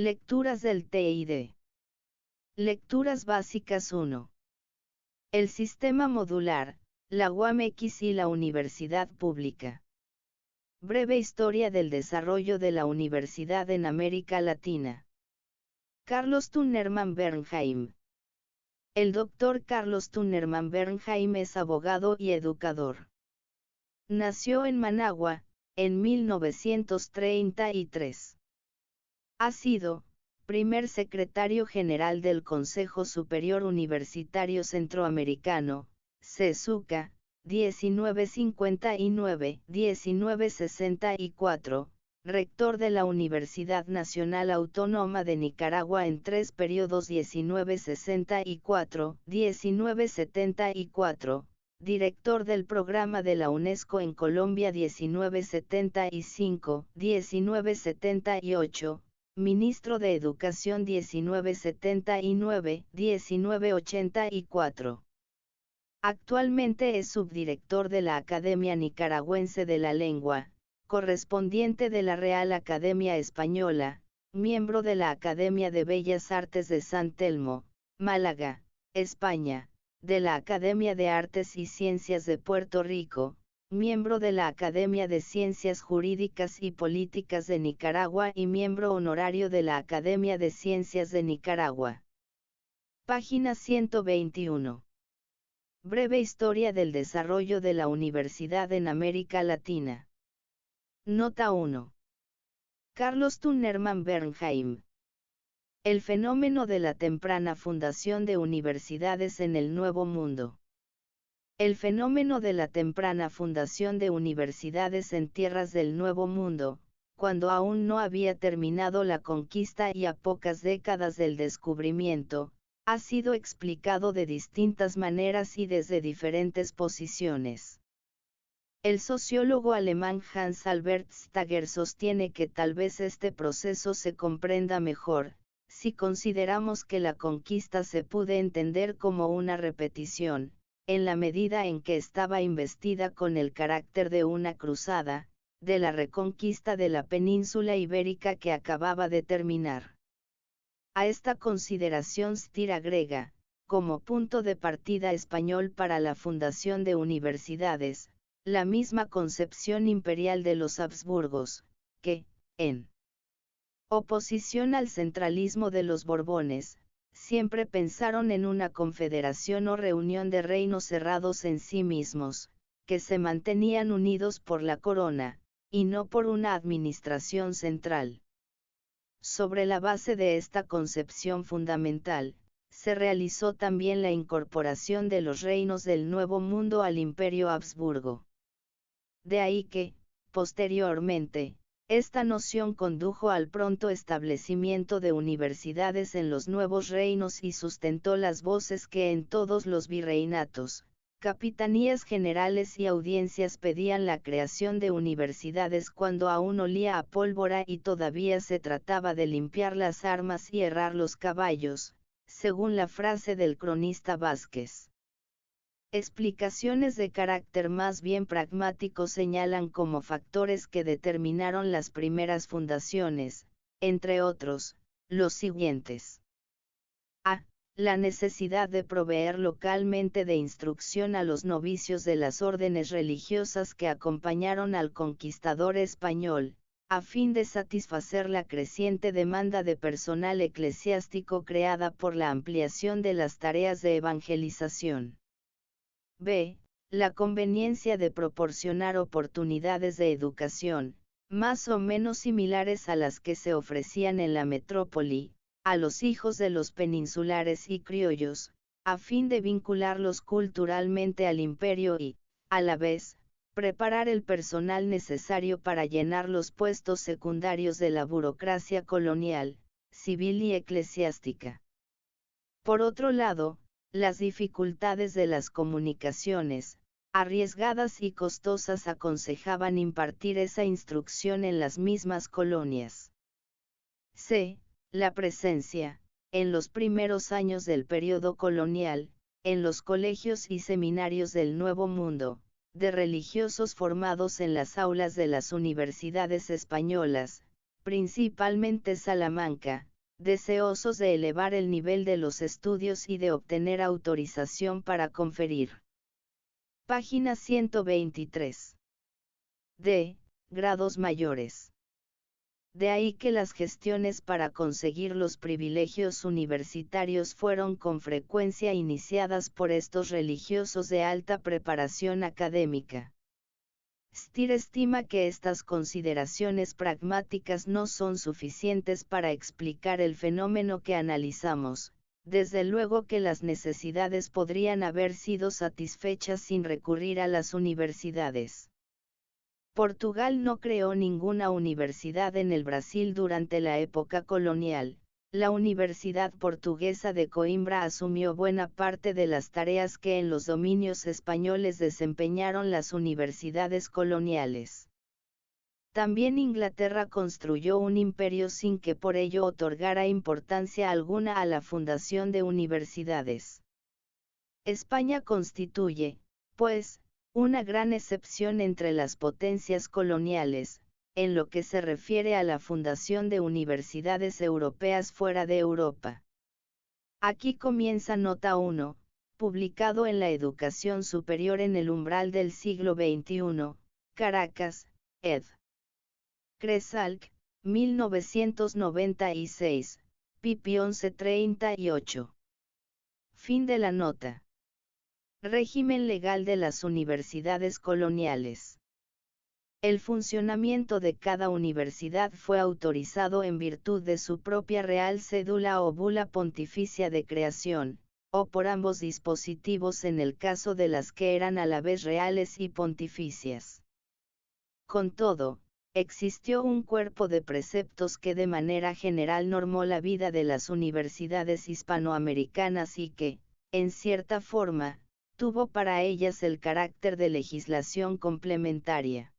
Lecturas del TID. Lecturas básicas 1. El sistema modular, la UAMX y la universidad pública. Breve historia del desarrollo de la universidad en América Latina. Carlos Tunnerman Bernheim. El doctor Carlos Tunnerman Bernheim es abogado y educador. Nació en Managua, en 1933. Ha sido primer secretario general del Consejo Superior Universitario Centroamericano, CESUCA, 1959-1964, rector de la Universidad Nacional Autónoma de Nicaragua en 3 periodos 1964-1974, director del programa de la UNESCO en Colombia 1975-1978, Ministro de Educación 1979-1984. Actualmente es subdirector de la Academia Nicaragüense de la Lengua, correspondiente de la Real Academia Española, miembro de la Academia de Bellas Artes de San Telmo, Málaga, España, de la Academia de Artes y Ciencias de Puerto Rico, miembro de la Academia de Ciencias Jurídicas y Políticas de Nicaragua y miembro honorario de la Academia de Ciencias de Nicaragua. Página 121. Breve historia del desarrollo de la universidad en América Latina. Nota 1. Carlos Tunnerman Bernheim. El fenómeno de la temprana fundación de universidades en el Nuevo Mundo. El fenómeno de la temprana fundación de universidades en tierras del Nuevo Mundo, cuando aún no había terminado la conquista y a pocas décadas del descubrimiento, ha sido explicado de distintas maneras y desde diferentes posiciones. El sociólogo alemán Hans Albert Stager sostiene que tal vez este proceso se comprenda mejor, si consideramos que la conquista se puede entender como una repetición, en la medida en que estaba investida con el carácter de una cruzada, de la reconquista de la península ibérica que acababa de terminar. A esta consideración Stier agrega, como punto de partida español para la fundación de universidades, la misma concepción imperial de los Habsburgos, que, en oposición al centralismo de los Borbones, siempre pensaron en una confederación o reunión de reinos cerrados en sí mismos, que se mantenían unidos por la corona, y no por una administración central. Sobre la base de esta concepción fundamental, se realizó también la incorporación de los reinos del Nuevo Mundo al Imperio Habsburgo. De ahí que, posteriormente, esta noción condujo al pronto establecimiento de universidades en los nuevos reinos y sustentó las voces que en todos los virreinatos, capitanías generales y audiencias pedían la creación de universidades cuando aún olía a pólvora y todavía se trataba de limpiar las armas y herrar los caballos, según la frase del cronista Vázquez. Explicaciones de carácter más bien pragmático señalan como factores que determinaron las primeras fundaciones, entre otros, los siguientes. A. La necesidad de proveer localmente de instrucción a los novicios de las órdenes religiosas que acompañaron al conquistador español, a fin de satisfacer la creciente demanda de personal eclesiástico creada por la ampliación de las tareas de evangelización. B. La conveniencia de proporcionar oportunidades de educación, más o menos similares a las que se ofrecían en la metrópoli, a los hijos de los peninsulares y criollos, a fin de vincularlos culturalmente al imperio y, a la vez, preparar el personal necesario para llenar los puestos secundarios de la burocracia colonial, civil y eclesiástica. Por otro lado, las dificultades de las comunicaciones, arriesgadas y costosas, aconsejaban impartir esa instrucción en las mismas colonias. C. La presencia, en los primeros años del periodo colonial, en los colegios y seminarios del Nuevo Mundo, de religiosos formados en las aulas de las universidades españolas, principalmente Salamanca, deseosos de elevar el nivel de los estudios y de obtener autorización para conferir. Página 123. D. Grados mayores. De ahí que las gestiones para conseguir los privilegios universitarios fueron con frecuencia iniciadas por estos religiosos de alta preparación académica. Stier estima que estas consideraciones pragmáticas no son suficientes para explicar el fenómeno que analizamos, desde luego que las necesidades podrían haber sido satisfechas sin recurrir a las universidades. Portugal no creó ninguna universidad en el Brasil durante la época colonial. La Universidad Portuguesa de Coimbra asumió buena parte de las tareas que en los dominios españoles desempeñaron las universidades coloniales. También Inglaterra construyó un imperio sin que por ello otorgara importancia alguna a la fundación de universidades. España constituye, pues, una gran excepción entre las potencias coloniales, en lo que se refiere a la fundación de universidades europeas fuera de Europa. Aquí comienza nota 1, publicado en la Educación Superior en el umbral del siglo XXI, Caracas, ed. Cresalc, 1996, pp. 1138. Fin de la nota. Régimen legal de las universidades coloniales. El funcionamiento de cada universidad fue autorizado en virtud de su propia Real Cédula o Bula Pontificia de creación, o por ambos dispositivos en el caso de las que eran a la vez reales y pontificias. Con todo, existió un cuerpo de preceptos que de manera general normó la vida de las universidades hispanoamericanas y que, en cierta forma, tuvo para ellas el carácter de legislación complementaria.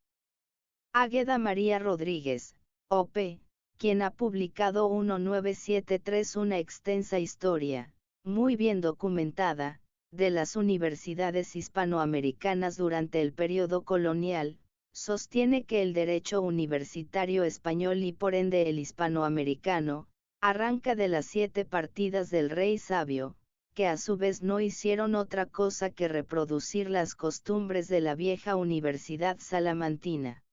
Águeda María Rodríguez, O.P., quien ha publicado 1973 una extensa historia, muy bien documentada, de las universidades hispanoamericanas durante el periodo colonial, sostiene que el derecho universitario español y por ende el hispanoamericano, arranca de las 7 partidas del Rey Sabio, que a su vez no hicieron otra cosa que reproducir las costumbres de la vieja Universidad Salamantina.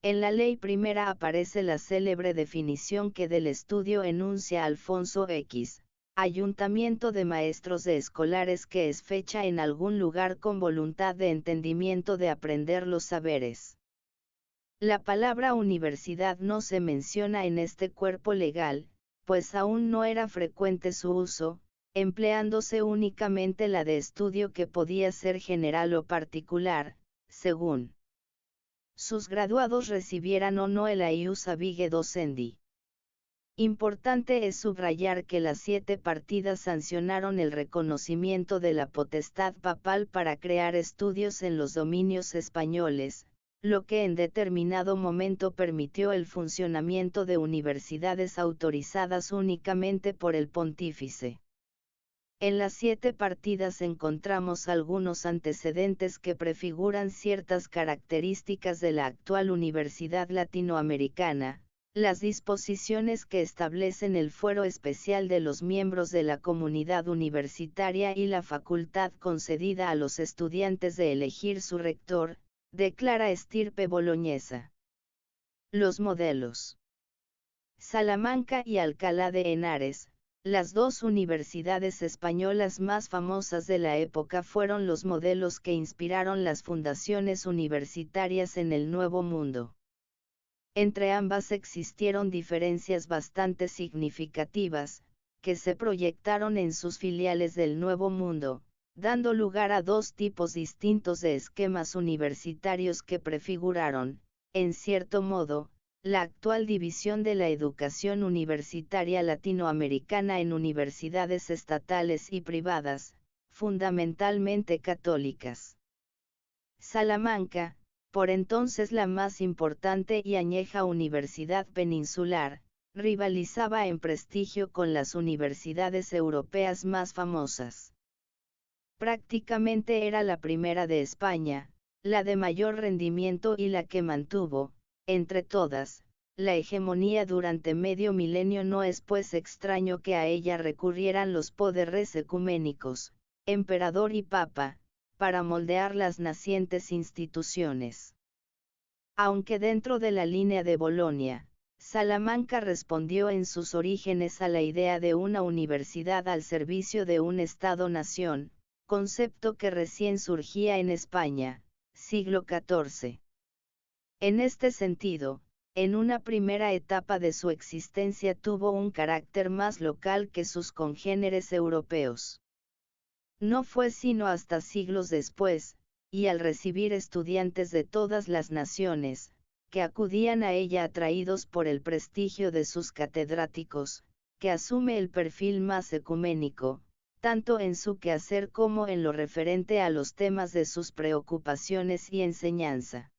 En la ley primera aparece la célebre definición que del estudio enuncia Alfonso X, Ayuntamiento de Maestros de Escolares, que es fecha en algún lugar con voluntad de entendimiento de aprender los saberes. La palabra universidad no se menciona en este cuerpo legal, pues aún no era frecuente su uso, empleándose únicamente la de estudio, que podía ser general o particular, según sus graduados recibieran o no el ius abigue docendi. Importante es subrayar que las 7 partidas sancionaron el reconocimiento de la potestad papal para crear estudios en los dominios españoles, lo que en determinado momento permitió el funcionamiento de universidades autorizadas únicamente por el pontífice. En las 7 partidas encontramos algunos antecedentes que prefiguran ciertas características de la actual Universidad Latinoamericana, las disposiciones que establecen el fuero especial de los miembros de la comunidad universitaria y la facultad concedida a los estudiantes de elegir su rector, declara estirpe boloñesa. Los modelos. Salamanca y Alcalá de Henares. Las 2 universidades españolas más famosas de la época fueron los modelos que inspiraron las fundaciones universitarias en el Nuevo Mundo. Entre ambas existieron diferencias bastante significativas, que se proyectaron en sus filiales del Nuevo Mundo, dando lugar a 2 tipos distintos de esquemas universitarios que prefiguraron, en cierto modo, la actual división de la educación universitaria latinoamericana en universidades estatales y privadas, fundamentalmente católicas. Salamanca, por entonces la más importante y añeja universidad peninsular, rivalizaba en prestigio con las universidades europeas más famosas. Prácticamente era la primera de España, la de mayor rendimiento y la que mantuvo, entre todas, la hegemonía durante medio milenio no es pues extraño que a ella recurrieran los poderes ecuménicos, emperador y papa, para moldear las nacientes instituciones. Aunque dentro de la línea de Bolonia, Salamanca respondió en sus orígenes a la idea de una universidad al servicio de un Estado-nación, concepto que recién surgía en España, siglo XIV. En este sentido, en una primera etapa de su existencia tuvo un carácter más local que sus congéneres europeos. No fue sino hasta siglos después, y al recibir estudiantes de todas las naciones, que acudían a ella atraídos por el prestigio de sus catedráticos, que asume el perfil más ecuménico, tanto en su quehacer como en lo referente a los temas de sus preocupaciones y enseñanza.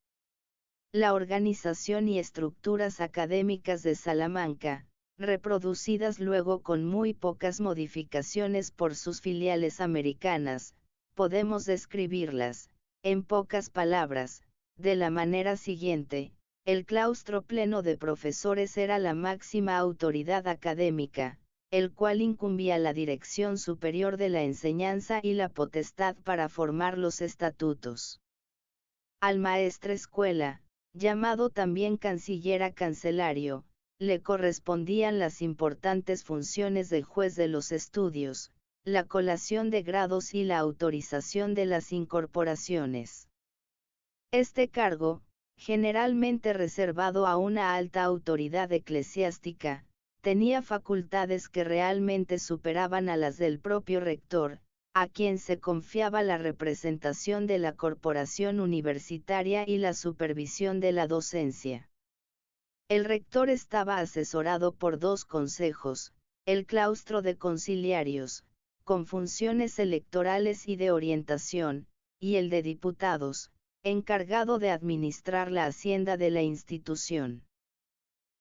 La organización y estructuras académicas de Salamanca, reproducidas luego con muy pocas modificaciones por sus filiales americanas, podemos describirlas, en pocas palabras, de la manera siguiente: el claustro pleno de profesores era la máxima autoridad académica, el cual incumbía la dirección superior de la enseñanza y la potestad para formar los estatutos. Al maestre escuela, llamado también canciller cancelario, le correspondían las importantes funciones de juez de los estudios, la colación de grados y la autorización de las incorporaciones. Este cargo, generalmente reservado a una alta autoridad eclesiástica, tenía facultades que realmente superaban a las del propio rector, a quien se confiaba la representación de la corporación universitaria y la supervisión de la docencia. El rector estaba asesorado por dos consejos, el claustro de conciliarios, con funciones electorales y de orientación, y el de diputados, encargado de administrar la hacienda de la institución.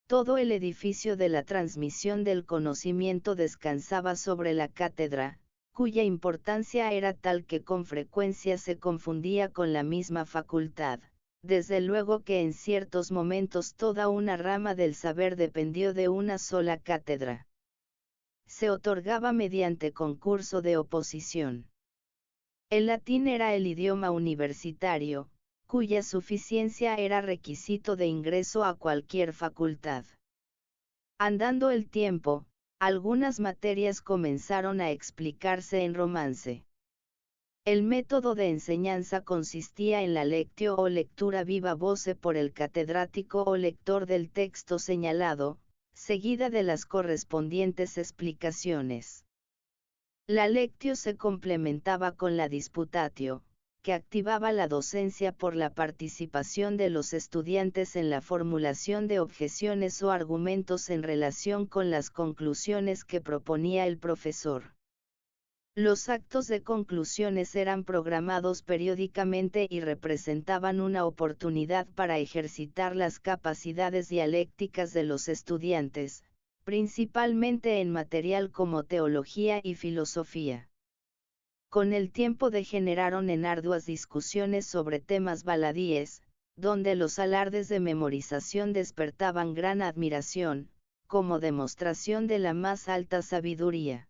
Todo el edificio de la transmisión del conocimiento descansaba sobre la cátedra, cuya importancia era tal que con frecuencia se confundía con la misma facultad. Desde luego que en ciertos momentos toda una rama del saber dependió de una sola cátedra. Se otorgaba mediante concurso de oposición. El latín era el idioma universitario, cuya suficiencia era requisito de ingreso a cualquier facultad. Andando el tiempo, algunas materias comenzaron a explicarse en romance. El método de enseñanza consistía en la lectio o lectura viva voce por el catedrático o lector del texto señalado, seguida de las correspondientes explicaciones. La lectio se complementaba con la disputatio, que activaba la docencia por la participación de los estudiantes en la formulación de objeciones o argumentos en relación con las conclusiones que proponía el profesor. Los actos de conclusiones eran programados periódicamente y representaban una oportunidad para ejercitar las capacidades dialécticas de los estudiantes, principalmente en material como teología y filosofía. Con el tiempo degeneraron en arduas discusiones sobre temas baladíes, donde los alardes de memorización despertaban gran admiración, como demostración de la más alta sabiduría.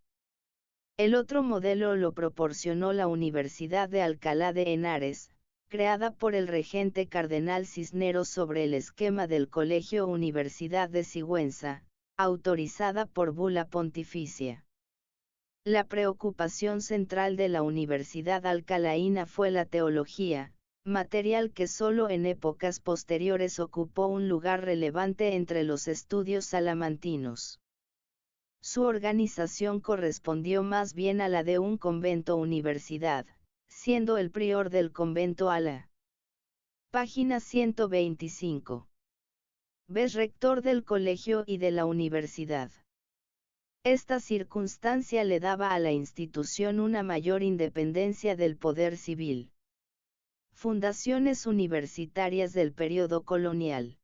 El otro modelo lo proporcionó la Universidad de Alcalá de Henares, creada por el regente cardenal Cisneros sobre el esquema del Colegio Universidad de Sigüenza, autorizada por bula pontificia. La preocupación central de la Universidad alcalaína fue la teología, material que solo en épocas posteriores ocupó un lugar relevante entre los estudios salamantinos. Su organización correspondió más bien a la de un convento-universidad, siendo el prior del convento a la página 125. Ves rector del colegio y de la universidad. Esta circunstancia le daba a la institución una mayor independencia del poder civil. Fundaciones universitarias del período colonial.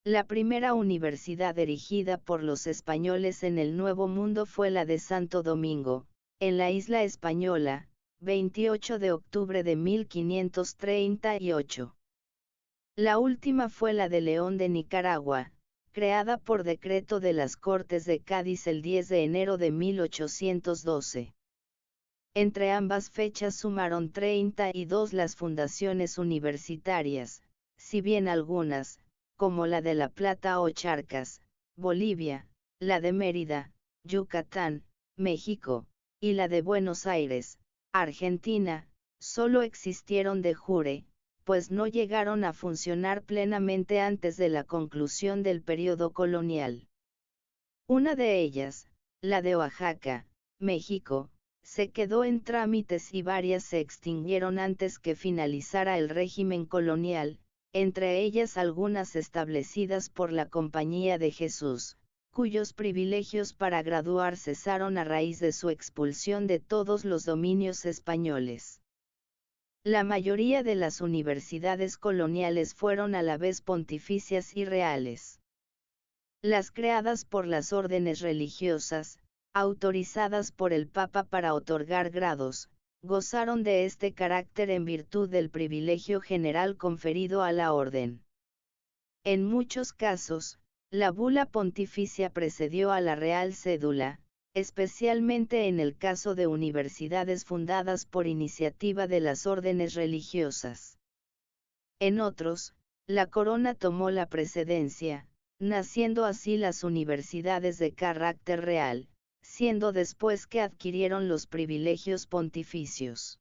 La primera universidad erigida por los españoles en el Nuevo Mundo fue la de Santo Domingo, en la isla española, 28 de octubre de 1538. La última fue la de León de Nicaragua, creada por decreto de las Cortes de Cádiz el 10 de enero de 1812. Entre ambas fechas sumaron 32 las fundaciones universitarias, si bien algunas, como la de La Plata o Charcas, Bolivia, la de Mérida, Yucatán, México, y la de Buenos Aires, Argentina, solo existieron de jure, pues no llegaron a funcionar plenamente antes de la conclusión del período colonial. Una de ellas, la de Oaxaca, México, se quedó en trámites y varias se extinguieron antes que finalizara el régimen colonial, entre ellas algunas establecidas por la Compañía de Jesús, cuyos privilegios para graduar cesaron a raíz de su expulsión de todos los dominios españoles. La mayoría de las universidades coloniales fueron a la vez pontificias y reales. Las creadas por las órdenes religiosas, autorizadas por el Papa para otorgar grados, gozaron de este carácter en virtud del privilegio general conferido a la orden. En muchos casos, la bula pontificia precedió a la real cédula, especialmente en el caso de universidades fundadas por iniciativa de las órdenes religiosas. En otros, la corona tomó la precedencia, naciendo así las universidades de carácter real, siendo después que adquirieron los privilegios pontificios.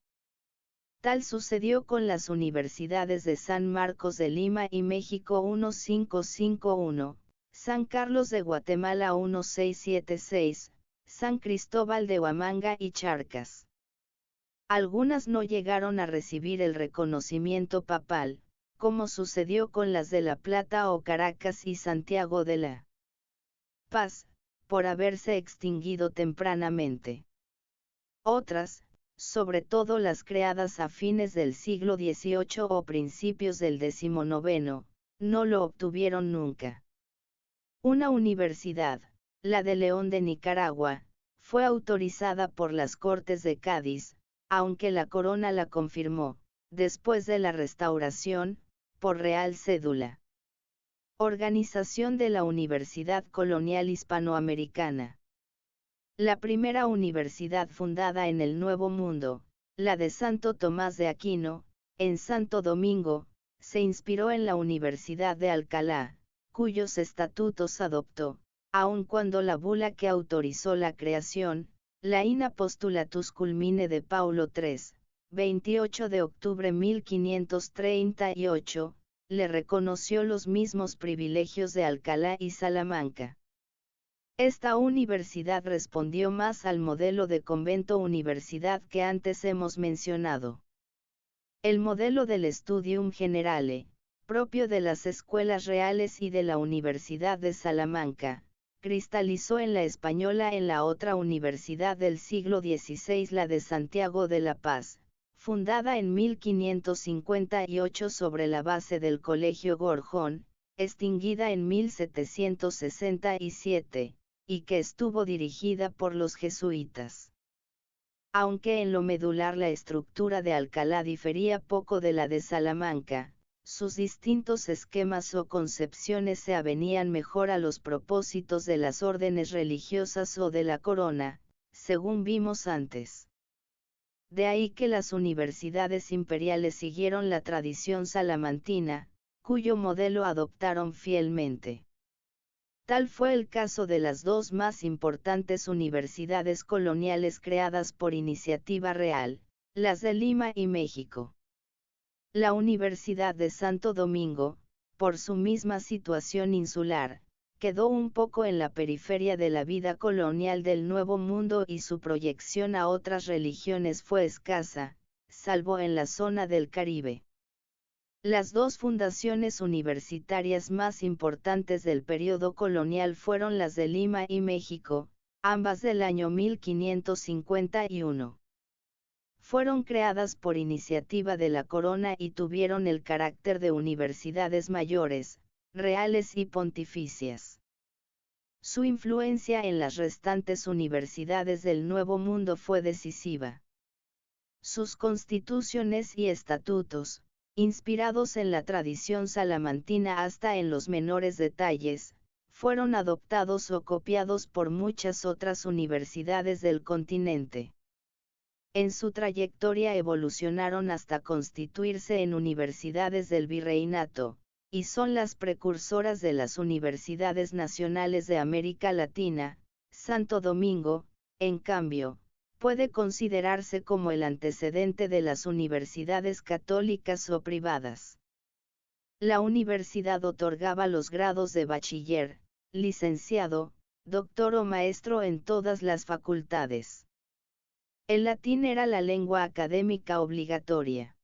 Tal sucedió con las universidades de San Marcos de Lima y México 1551, San Carlos de Guatemala 1676, San Cristóbal de Huamanga y Charcas. Algunas no llegaron a recibir el reconocimiento papal, como sucedió con las de La Plata o Caracas y Santiago de la Paz, por haberse extinguido tempranamente. Otras, sobre todo las creadas a fines del siglo XVIII o principios del XIX, no lo obtuvieron nunca. Una universidad, la de León de Nicaragua, fue autorizada por las Cortes de Cádiz, aunque la corona la confirmó, después de la restauración, por real cédula. Organización de la Universidad Colonial Hispanoamericana. La primera universidad fundada en el Nuevo Mundo, la de Santo Tomás de Aquino, en Santo Domingo, se inspiró en la Universidad de Alcalá, cuyos estatutos adoptó, aun cuando la bula que autorizó la creación, la In Apostolatus Culmine de Paulo III, 28 de octubre 1538, le reconoció los mismos privilegios de Alcalá y Salamanca. Esta universidad respondió más al modelo de convento-universidad que antes hemos mencionado. El modelo del Studium Generale, propio de las escuelas reales y de la Universidad de Salamanca, cristalizó en la española en la otra universidad del siglo XVI, la de Santiago de la Paz, fundada en 1558 sobre la base del Colegio Gorjón, extinguida en 1767, y que estuvo dirigida por los jesuitas. Aunque en lo medular la estructura de Alcalá difería poco de la de Salamanca, sus distintos esquemas o concepciones se avenían mejor a los propósitos de las órdenes religiosas o de la corona, según vimos antes. De ahí que las universidades imperiales siguieron la tradición salamantina, cuyo modelo adoptaron fielmente. Tal fue el caso de las dos más importantes universidades coloniales creadas por iniciativa real, las de Lima y México. La Universidad de Santo Domingo, por su misma situación insular, quedó un poco en la periferia de la vida colonial del Nuevo Mundo y su proyección a otras religiones fue escasa, salvo en la zona del Caribe. Las dos fundaciones universitarias más importantes del periodo colonial fueron las de Lima y México, ambas del año 1551. Fueron creadas por iniciativa de la corona y tuvieron el carácter de universidades mayores, reales y pontificias. Su influencia en las restantes universidades del Nuevo Mundo fue decisiva. Sus constituciones y estatutos, inspirados en la tradición salamantina hasta en los menores detalles, fueron adoptados o copiados por muchas otras universidades del continente. En su trayectoria evolucionaron hasta constituirse en universidades del virreinato, y son las precursoras de las universidades nacionales de América Latina. Santo Domingo, en cambio, puede considerarse como el antecedente de las universidades católicas o privadas. La universidad otorgaba los grados de bachiller, licenciado, doctor o maestro en todas las facultades. El latín era la lengua académica obligatoria.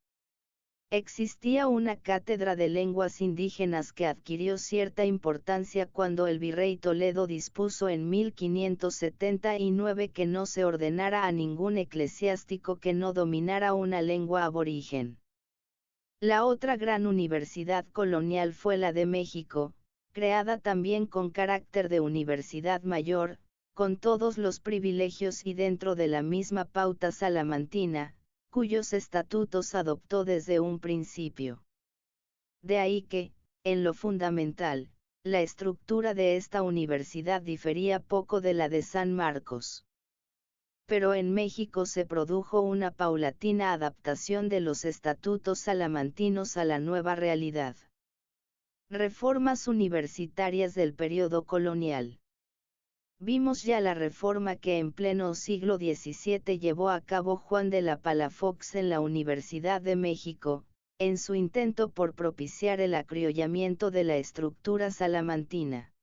Existía una cátedra de lenguas indígenas que adquirió cierta importancia cuando el virrey Toledo dispuso en 1579 que no se ordenara a ningún eclesiástico que no dominara una lengua aborigen. La otra gran universidad colonial fue la de México, creada también con carácter de universidad mayor, con todos los privilegios y dentro de la misma pauta salamantina, cuyos estatutos adoptó desde un principio. De ahí que, en lo fundamental, la estructura de esta universidad difería poco de la de San Marcos. Pero en México se produjo una paulatina adaptación de los estatutos salamantinos a la nueva realidad. Reformas universitarias del período colonial. Vimos ya la reforma que en pleno siglo XVII llevó a cabo Juan de la Palafox en la Universidad de México, en su intento por propiciar el acriollamiento de la estructura salamantina.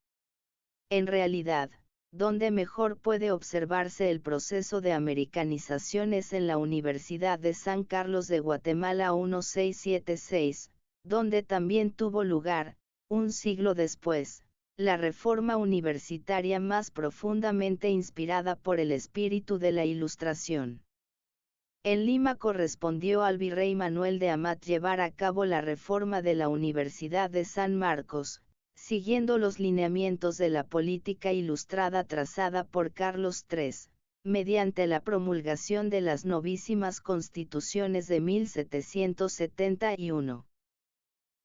En realidad, donde mejor puede observarse el proceso de americanización es en la Universidad de San Carlos de Guatemala 1676, donde también tuvo lugar, un siglo después, la reforma universitaria más profundamente inspirada por el espíritu de la Ilustración. En Lima correspondió al virrey Manuel de Amat llevar a cabo la reforma de la Universidad de San Marcos, siguiendo los lineamientos de la política ilustrada trazada por Carlos III, mediante la promulgación de las novísimas constituciones de 1771.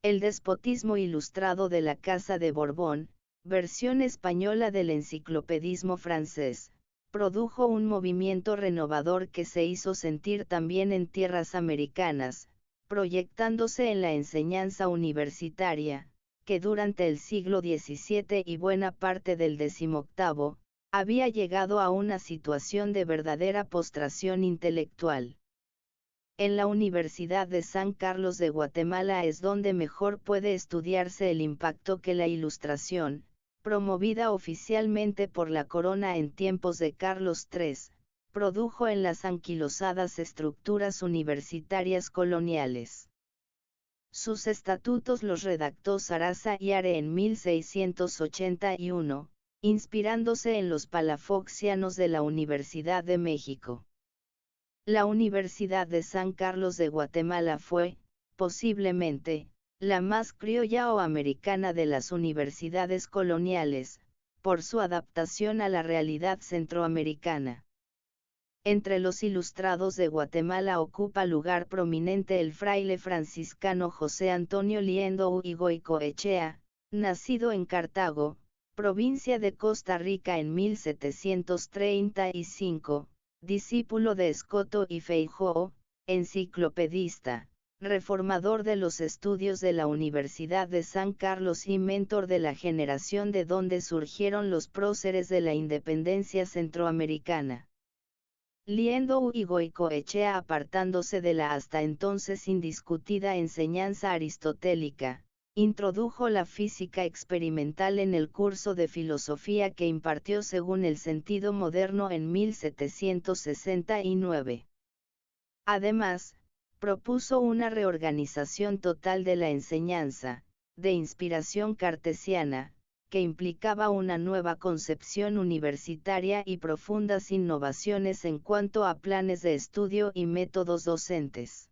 El despotismo ilustrado de la Casa de Borbón, versión española del enciclopedismo francés, produjo un movimiento renovador que se hizo sentir también en tierras americanas, proyectándose en la enseñanza universitaria, que durante el siglo XVII y buena parte del XVIII, había llegado a una situación de verdadera postración intelectual. En la Universidad de San Carlos de Guatemala es donde mejor puede estudiarse el impacto que la Ilustración, promovida oficialmente por la corona en tiempos de Carlos III, produjo en las anquilosadas estructuras universitarias coloniales. Sus estatutos los redactó Sarasa y Are en 1681, inspirándose en los palafoxianos de la Universidad de México. La Universidad de San Carlos de Guatemala fue, posiblemente, la más criolla o americana de las universidades coloniales, por su adaptación a la realidad centroamericana. Entre los ilustrados de Guatemala ocupa lugar prominente el fraile franciscano José Antonio Liendo y Goicoechea, nacido en Cartago, provincia de Costa Rica en 1735, discípulo de Escoto y Feijóo, enciclopedista, reformador de los estudios de la Universidad de San Carlos y mentor de la generación de donde surgieron los próceres de la independencia centroamericana. Liendo y Goicoechea, apartándose de la hasta entonces indiscutida enseñanza aristotélica, introdujo la física experimental en el curso de filosofía que impartió según el sentido moderno en 1769. Además, propuso una reorganización total de la enseñanza, de inspiración cartesiana, que implicaba una nueva concepción universitaria y profundas innovaciones en cuanto a planes de estudio y métodos docentes.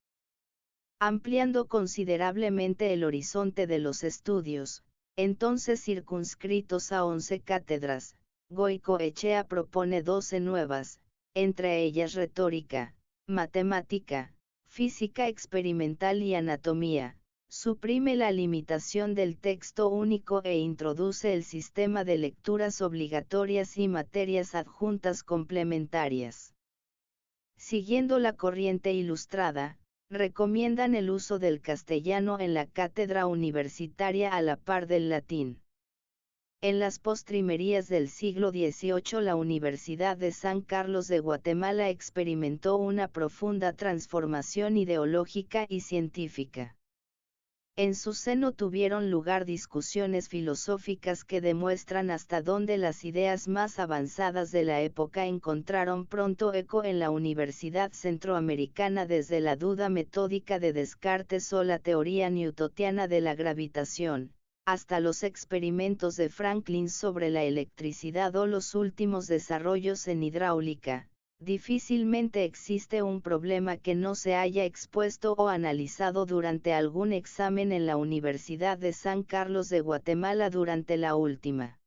Ampliando considerablemente el horizonte de los estudios, entonces circunscritos a 11 cátedras, Goicoechea propone 12 nuevas, entre ellas retórica, matemática, física experimental y anatomía, suprime la limitación del texto único e introduce el sistema de lecturas obligatorias y materias adjuntas complementarias. Siguiendo la corriente ilustrada, recomiendan el uso del castellano en la cátedra universitaria a la par del latín. En las postrimerías del siglo XVIII la Universidad de San Carlos de Guatemala experimentó una profunda transformación ideológica y científica. En su seno tuvieron lugar discusiones filosóficas que demuestran hasta dónde las ideas más avanzadas de la época encontraron pronto eco en la Universidad Centroamericana, desde la duda metódica de Descartes o la teoría newtoniana de la gravitación, hasta los experimentos de Franklin sobre la electricidad o los últimos desarrollos en hidráulica. Difícilmente existe un problema que no se haya expuesto o analizado durante algún examen en la Universidad de San Carlos de Guatemala durante la última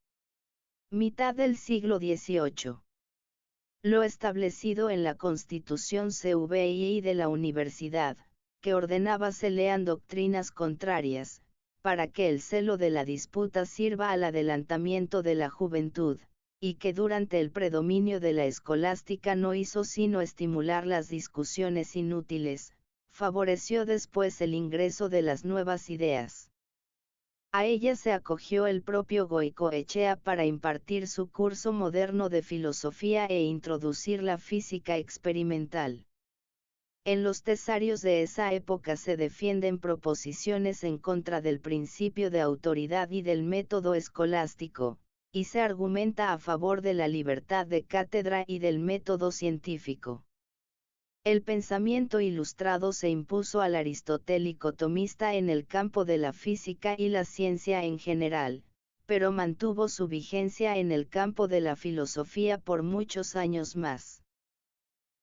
mitad del siglo XVIII. Lo establecido en la Constitución CVI de la Universidad, que ordenaba se lean doctrinas contrarias, para que el celo de la disputa sirva al adelantamiento de la juventud, y que durante el predominio de la escolástica no hizo sino estimular las discusiones inútiles, favoreció después el ingreso de las nuevas ideas. A ella se acogió el propio Goicoechea para impartir su curso moderno de filosofía e introducir la física experimental. En los tesarios de esa época se defienden proposiciones en contra del principio de autoridad y del método escolástico, y se argumenta a favor de la libertad de cátedra y del método científico. El pensamiento ilustrado se impuso al aristotélico tomista en el campo de la física y la ciencia en general, pero mantuvo su vigencia en el campo de la filosofía por muchos años más.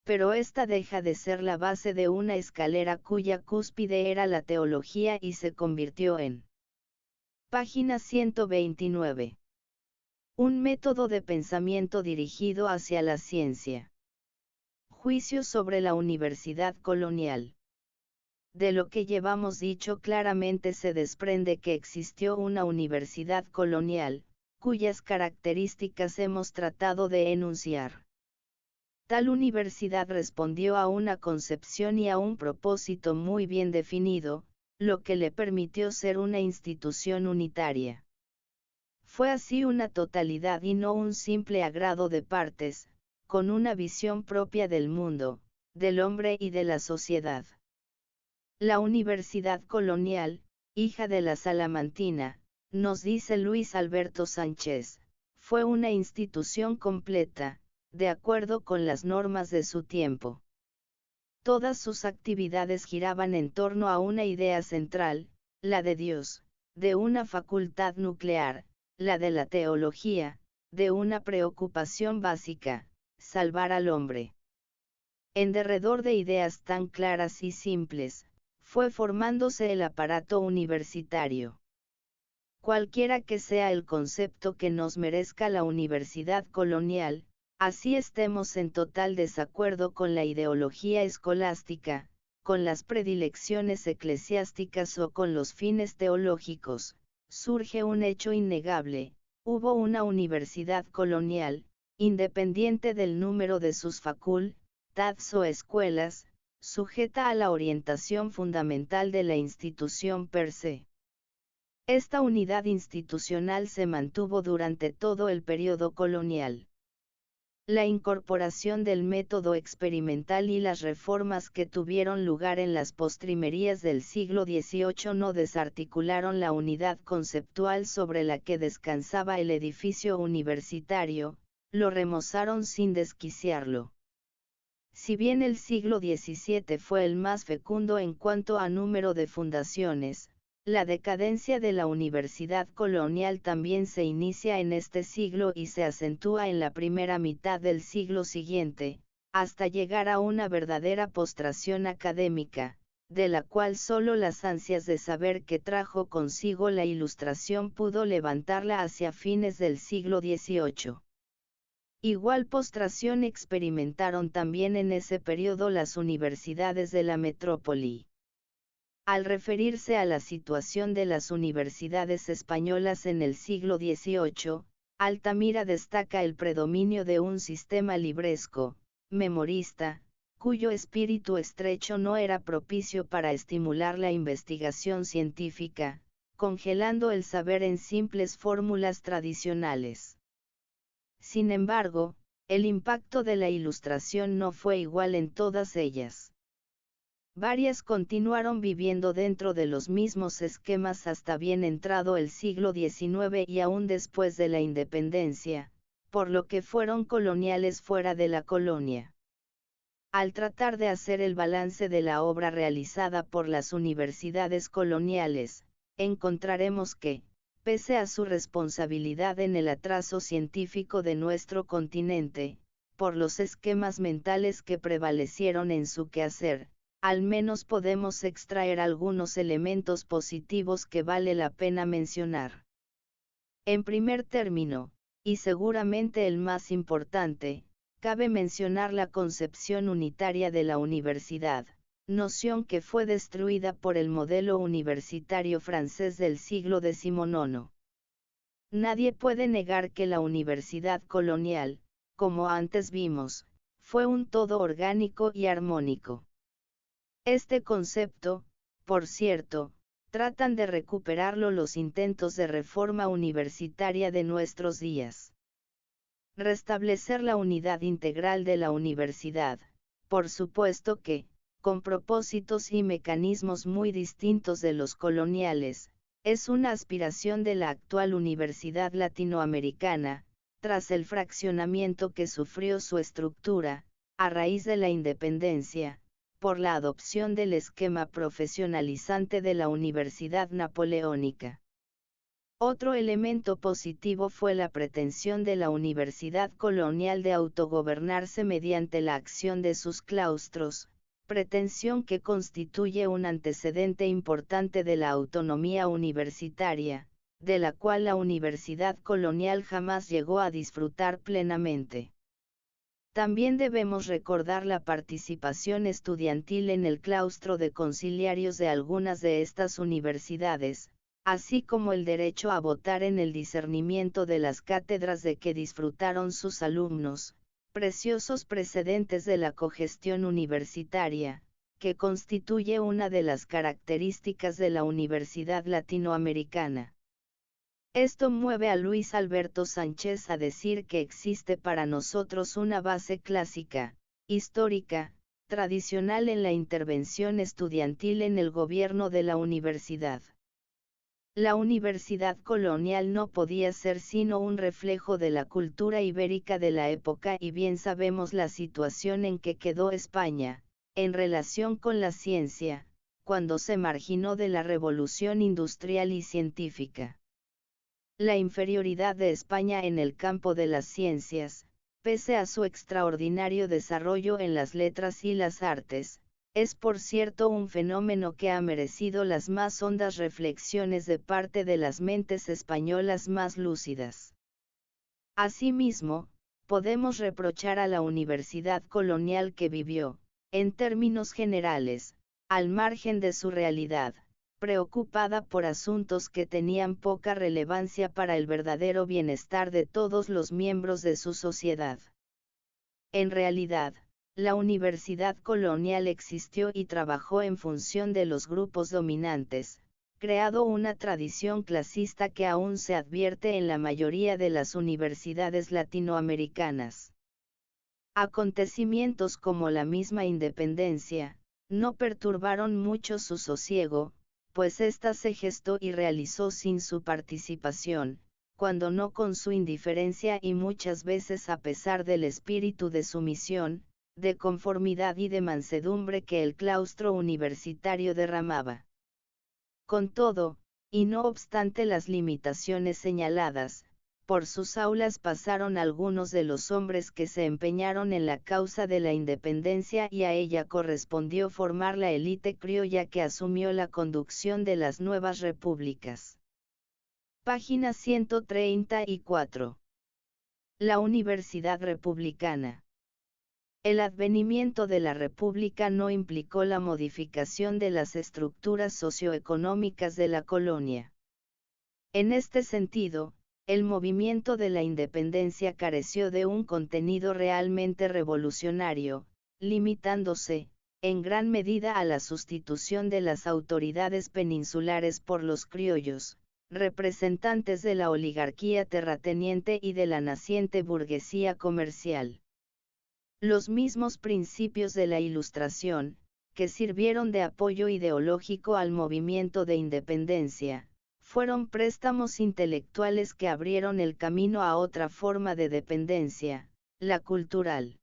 Pero esta deja de ser la base de una escalera cuya cúspide era la teología y se convirtió en. Página 129. Un método de pensamiento dirigido hacia la ciencia. Juicio sobre la universidad colonial. De lo que llevamos dicho claramente se desprende que existió una universidad colonial, cuyas características hemos tratado de enunciar. Tal universidad respondió a una concepción y a un propósito muy bien definido, lo que le permitió ser una institución unitaria. Fue así una totalidad y no un simple agrado de partes, con una visión propia del mundo, del hombre y de la sociedad. La Universidad Colonial, hija de la Salamantina, nos dice Luis Alberto Sánchez, fue una institución completa, de acuerdo con las normas de su tiempo. Todas sus actividades giraban en torno a una idea central, la de Dios, de una facultad nuclear, la de la teología, de una preocupación básica, salvar al hombre. En derredor de ideas tan claras y simples, fue formándose el aparato universitario. Cualquiera que sea el concepto que nos merezca la universidad colonial, así estemos en total desacuerdo con la ideología escolástica, con las predilecciones eclesiásticas o con los fines teológicos, surge un hecho innegable: hubo una universidad colonial, independiente del número de sus facultades o escuelas, sujeta a la orientación fundamental de la institución per se. Esta unidad institucional se mantuvo durante todo el periodo colonial. La incorporación del método experimental y las reformas que tuvieron lugar en las postrimerías del siglo XVIII no desarticularon la unidad conceptual sobre la que descansaba el edificio universitario, lo remozaron sin desquiciarlo. Si bien el siglo XVII fue el más fecundo en cuanto a número de fundaciones, la decadencia de la universidad colonial también se inicia en este siglo y se acentúa en la primera mitad del siglo siguiente, hasta llegar a una verdadera postración académica, de la cual solo las ansias de saber que trajo consigo la Ilustración pudo levantarla hacia fines del siglo XVIII. Igual postración experimentaron también en ese periodo las universidades de la metrópoli. Al referirse a la situación de las universidades españolas en el siglo XVIII, Altamira destaca el predominio de un sistema libresco, memorista, cuyo espíritu estrecho no era propicio para estimular la investigación científica, congelando el saber en simples fórmulas tradicionales. Sin embargo, el impacto de la Ilustración no fue igual en todas ellas. Varias continuaron viviendo dentro de los mismos esquemas hasta bien entrado el siglo XIX y aún después de la independencia, por lo que fueron coloniales fuera de la colonia. Al tratar de hacer el balance de la obra realizada por las universidades coloniales, encontraremos que, pese a su responsabilidad en el atraso científico de nuestro continente, por los esquemas mentales que prevalecieron en su quehacer, al menos podemos extraer algunos elementos positivos que vale la pena mencionar. En primer término, y seguramente el más importante, cabe mencionar la concepción unitaria de la universidad, noción que fue destruida por el modelo universitario francés del siglo XIX. Nadie puede negar que la universidad colonial, como antes vimos, fue un todo orgánico y armónico. Este concepto, por cierto, tratan de recuperarlo los intentos de reforma universitaria de nuestros días. Restablecer la unidad integral de la universidad, por supuesto que, con propósitos y mecanismos muy distintos de los coloniales, es una aspiración de la actual universidad latinoamericana, tras el fraccionamiento que sufrió su estructura, a raíz de la independencia, por la adopción del esquema profesionalizante de la Universidad Napoleónica. Otro elemento positivo fue la pretensión de la universidad colonial de autogobernarse mediante la acción de sus claustros, pretensión que constituye un antecedente importante de la autonomía universitaria, de la cual la universidad colonial jamás llegó a disfrutar plenamente. También debemos recordar la participación estudiantil en el claustro de conciliarios de algunas de estas universidades, así como el derecho a votar en el discernimiento de las cátedras de que disfrutaron sus alumnos, preciosos precedentes de la cogestión universitaria, que constituye una de las características de la universidad latinoamericana. Esto mueve a Luis Alberto Sánchez a decir que existe para nosotros una base clásica, histórica, tradicional en la intervención estudiantil en el gobierno de la universidad. La universidad colonial no podía ser sino un reflejo de la cultura ibérica de la época y bien sabemos la situación en que quedó España, en relación con la ciencia, cuando se marginó de la revolución industrial y científica. La inferioridad de España en el campo de las ciencias, pese a su extraordinario desarrollo en las letras y las artes, es por cierto un fenómeno que ha merecido las más hondas reflexiones de parte de las mentes españolas más lúcidas. Asimismo, podemos reprochar a la universidad colonial que vivió, en términos generales, al margen de su realidad, preocupada por asuntos que tenían poca relevancia para el verdadero bienestar de todos los miembros de su sociedad. En realidad, la universidad colonial existió y trabajó en función de los grupos dominantes, creado una tradición clasista que aún se advierte en la mayoría de las universidades latinoamericanas. Acontecimientos como la misma independencia, no perturbaron mucho su sosiego, pues ésta se gestó y realizó sin su participación, cuando no con su indiferencia y muchas veces a pesar del espíritu de sumisión, de conformidad y de mansedumbre que el claustro universitario derramaba. Con todo, y no obstante las limitaciones señaladas, por sus aulas pasaron algunos de los hombres que se empeñaron en la causa de la independencia y a ella correspondió formar la élite criolla que asumió la conducción de las nuevas repúblicas. Página 134. La Universidad Republicana. El advenimiento de la República no implicó la modificación de las estructuras socioeconómicas de la colonia. En este sentido, el movimiento de la independencia careció de un contenido realmente revolucionario, limitándose, en gran medida, a la sustitución de las autoridades peninsulares por los criollos, representantes de la oligarquía terrateniente y de la naciente burguesía comercial. Los mismos principios de la Ilustración, que sirvieron de apoyo ideológico al movimiento de independencia, fueron préstamos intelectuales que abrieron el camino a otra forma de dependencia, la cultural.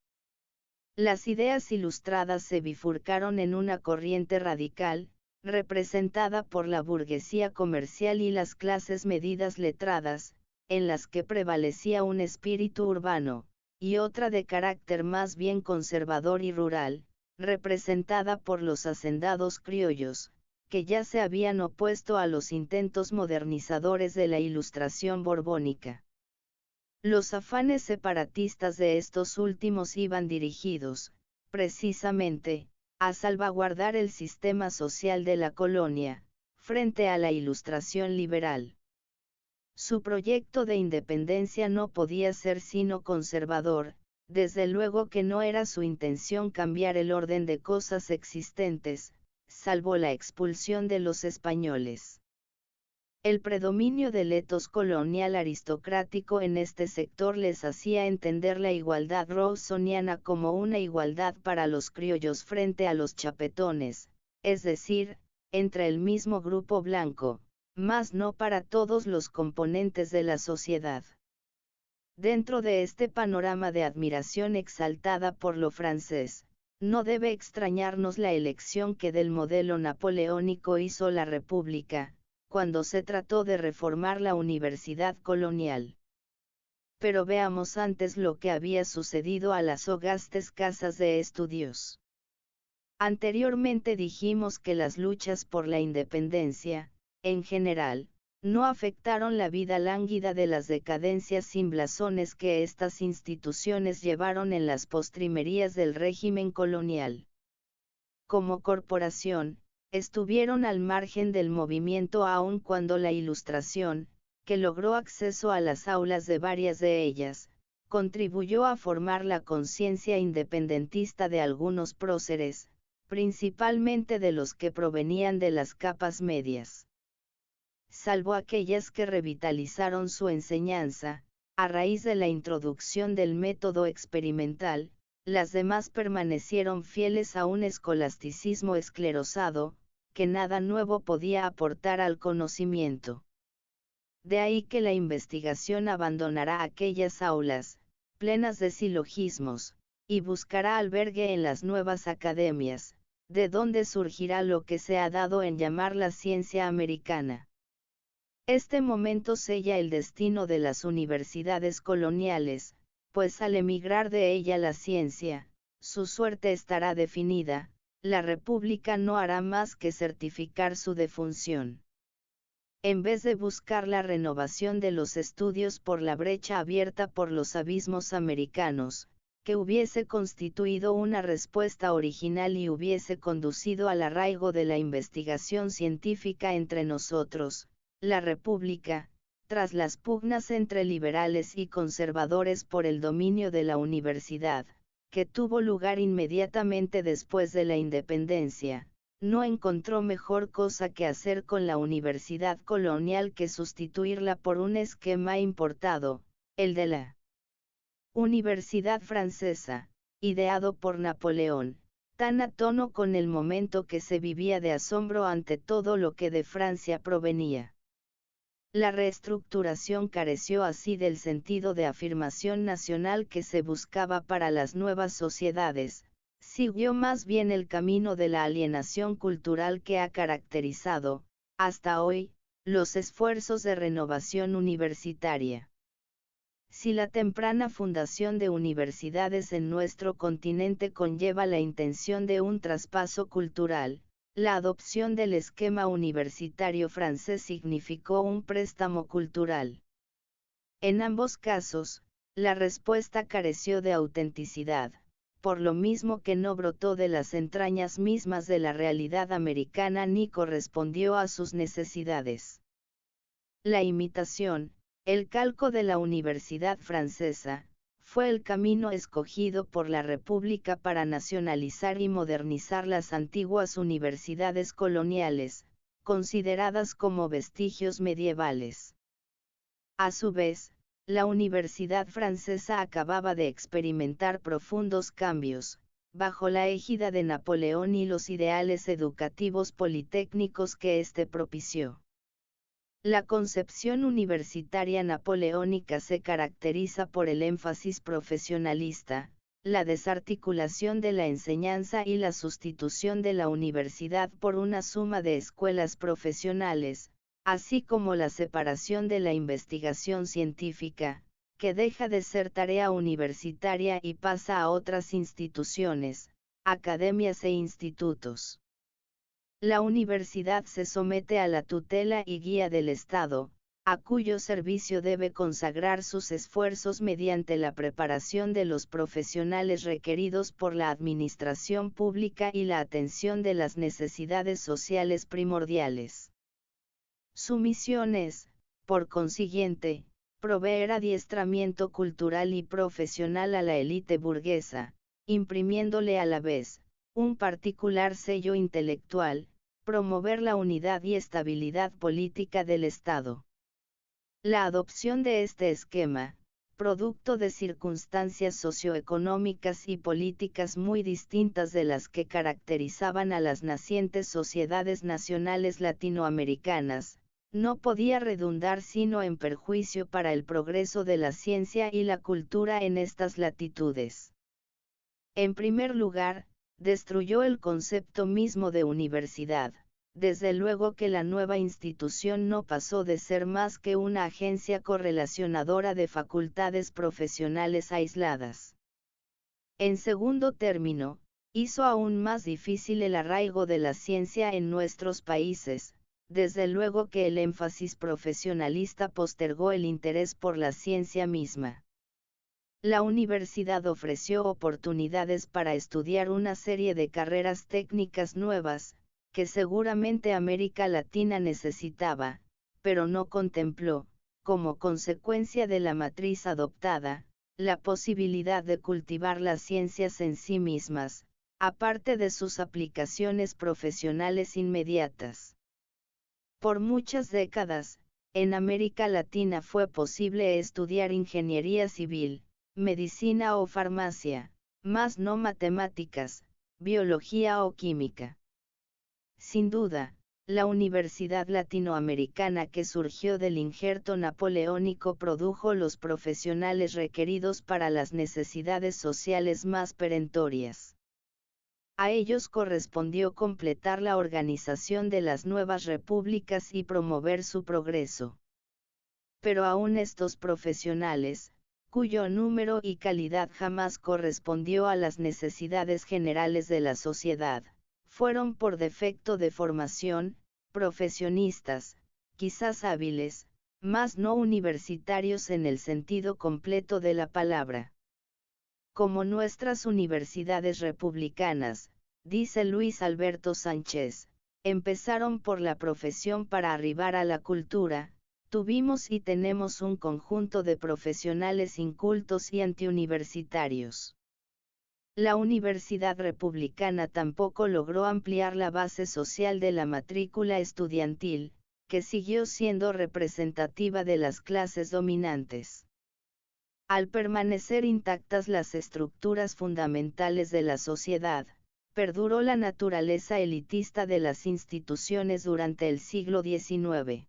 Las ideas ilustradas se bifurcaron en una corriente radical, representada por la burguesía comercial y las clases medidas letradas, en las que prevalecía un espíritu urbano, y otra de carácter más bien conservador y rural, representada por los hacendados criollos, que ya se habían opuesto a los intentos modernizadores de la Ilustración borbónica. Los afanes separatistas de estos últimos iban dirigidos, precisamente, a salvaguardar el sistema social de la colonia, frente a la Ilustración liberal. Su proyecto de independencia no podía ser sino conservador, desde luego que no era su intención cambiar el orden de cosas existentes, salvo la expulsión de los españoles. El predominio del etos colonial aristocrático en este sector les hacía entender la igualdad rawsoniana como una igualdad para los criollos frente a los chapetones, es decir, entre el mismo grupo blanco, mas no para todos los componentes de la sociedad. Dentro de este panorama de admiración exaltada por lo francés, no debe extrañarnos la elección que del modelo napoleónico hizo la República, cuando se trató de reformar la universidad colonial. Pero veamos antes lo que había sucedido a las hogastes casas de estudios. Anteriormente dijimos que las luchas por la independencia, en general, no afectaron la vida lánguida de las decadencias sin blasones que estas instituciones llevaron en las postrimerías del régimen colonial. Como corporación, estuvieron al margen del movimiento aun cuando la Ilustración, que logró acceso a las aulas de varias de ellas, contribuyó a formar la conciencia independentista de algunos próceres, principalmente de los que provenían de las capas medias. Salvo aquellas que revitalizaron su enseñanza, a raíz de la introducción del método experimental, las demás permanecieron fieles a un escolasticismo esclerosado, que nada nuevo podía aportar al conocimiento. De ahí que la investigación abandonará aquellas aulas, plenas de silogismos, y buscará albergue en las nuevas academias, de donde surgirá lo que se ha dado en llamar la ciencia americana. Este momento sella el destino de las universidades coloniales, pues al emigrar de ella la ciencia, su suerte estará definida, la República no hará más que certificar su defunción. En vez de buscar la renovación de los estudios por la brecha abierta por los abismos americanos, que hubiese constituido una respuesta original y hubiese conducido al arraigo de la investigación científica entre nosotros, la República, tras las pugnas entre liberales y conservadores por el dominio de la universidad, que tuvo lugar inmediatamente después de la independencia, no encontró mejor cosa que hacer con la universidad colonial que sustituirla por un esquema importado, el de la Universidad Francesa, ideado por Napoleón, tan a tono con el momento que se vivía de asombro ante todo lo que de Francia provenía. La reestructuración careció así del sentido de afirmación nacional que se buscaba para las nuevas sociedades, siguió más bien el camino de la alienación cultural que ha caracterizado, hasta hoy, los esfuerzos de renovación universitaria. Si la temprana fundación de universidades en nuestro continente conlleva la intención de un traspaso cultural, la adopción del esquema universitario francés significó un préstamo cultural. En ambos casos, la respuesta careció de autenticidad, por lo mismo que no brotó de las entrañas mismas de la realidad americana ni correspondió a sus necesidades. La imitación, el calco de la Universidad Francesa, fue el camino escogido por la República para nacionalizar y modernizar las antiguas universidades coloniales, consideradas como vestigios medievales. A su vez, la Universidad Francesa acababa de experimentar profundos cambios, bajo la égida de Napoleón y los ideales educativos politécnicos que éste propició. La concepción universitaria napoleónica se caracteriza por el énfasis profesionalista, la desarticulación de la enseñanza y la sustitución de la universidad por una suma de escuelas profesionales, así como la separación de la investigación científica, que deja de ser tarea universitaria y pasa a otras instituciones, academias e institutos. La universidad se somete a la tutela y guía del Estado, a cuyo servicio debe consagrar sus esfuerzos mediante la preparación de los profesionales requeridos por la administración pública y la atención de las necesidades sociales primordiales. Su misión es, por consiguiente, proveer adiestramiento cultural y profesional a la élite burguesa, imprimiéndole a la vez, un particular sello intelectual, promover la unidad y estabilidad política del Estado. La adopción de este esquema, producto de circunstancias socioeconómicas y políticas muy distintas de las que caracterizaban a las nacientes sociedades nacionales latinoamericanas, no podía redundar sino en perjuicio para el progreso de la ciencia y la cultura en estas latitudes. En primer lugar, destruyó el concepto mismo de universidad. Desde luego que la nueva institución no pasó de ser más que una agencia correlacionadora de facultades profesionales aisladas. En segundo término, hizo aún más difícil el arraigo de la ciencia en nuestros países, desde luego que el énfasis profesionalista postergó el interés por la ciencia misma. La universidad ofreció oportunidades para estudiar una serie de carreras técnicas nuevas, que seguramente América Latina necesitaba, pero no contempló, como consecuencia de la matriz adoptada, la posibilidad de cultivar las ciencias en sí mismas, aparte de sus aplicaciones profesionales inmediatas. Por muchas décadas, en América Latina fue posible estudiar ingeniería civil, medicina o farmacia, mas no matemáticas, biología o química. Sin duda, la Universidad Latinoamericana que surgió del injerto napoleónico produjo los profesionales requeridos para las necesidades sociales más perentorias. A ellos correspondió completar la organización de las nuevas repúblicas y promover su progreso. Pero aún estos profesionales, cuyo número y calidad jamás correspondió a las necesidades generales de la sociedad, fueron por defecto de formación, profesionistas, quizás hábiles, mas no universitarios en el sentido completo de la palabra. Como nuestras universidades republicanas, dice Luis Alberto Sánchez, empezaron por la profesión para arribar a la cultura, tuvimos y tenemos un conjunto de profesionales incultos y antiuniversitarios. La Universidad Republicana tampoco logró ampliar la base social de la matrícula estudiantil, que siguió siendo representativa de las clases dominantes. Al permanecer intactas las estructuras fundamentales de la sociedad, perduró la naturaleza elitista de las instituciones durante el siglo XIX.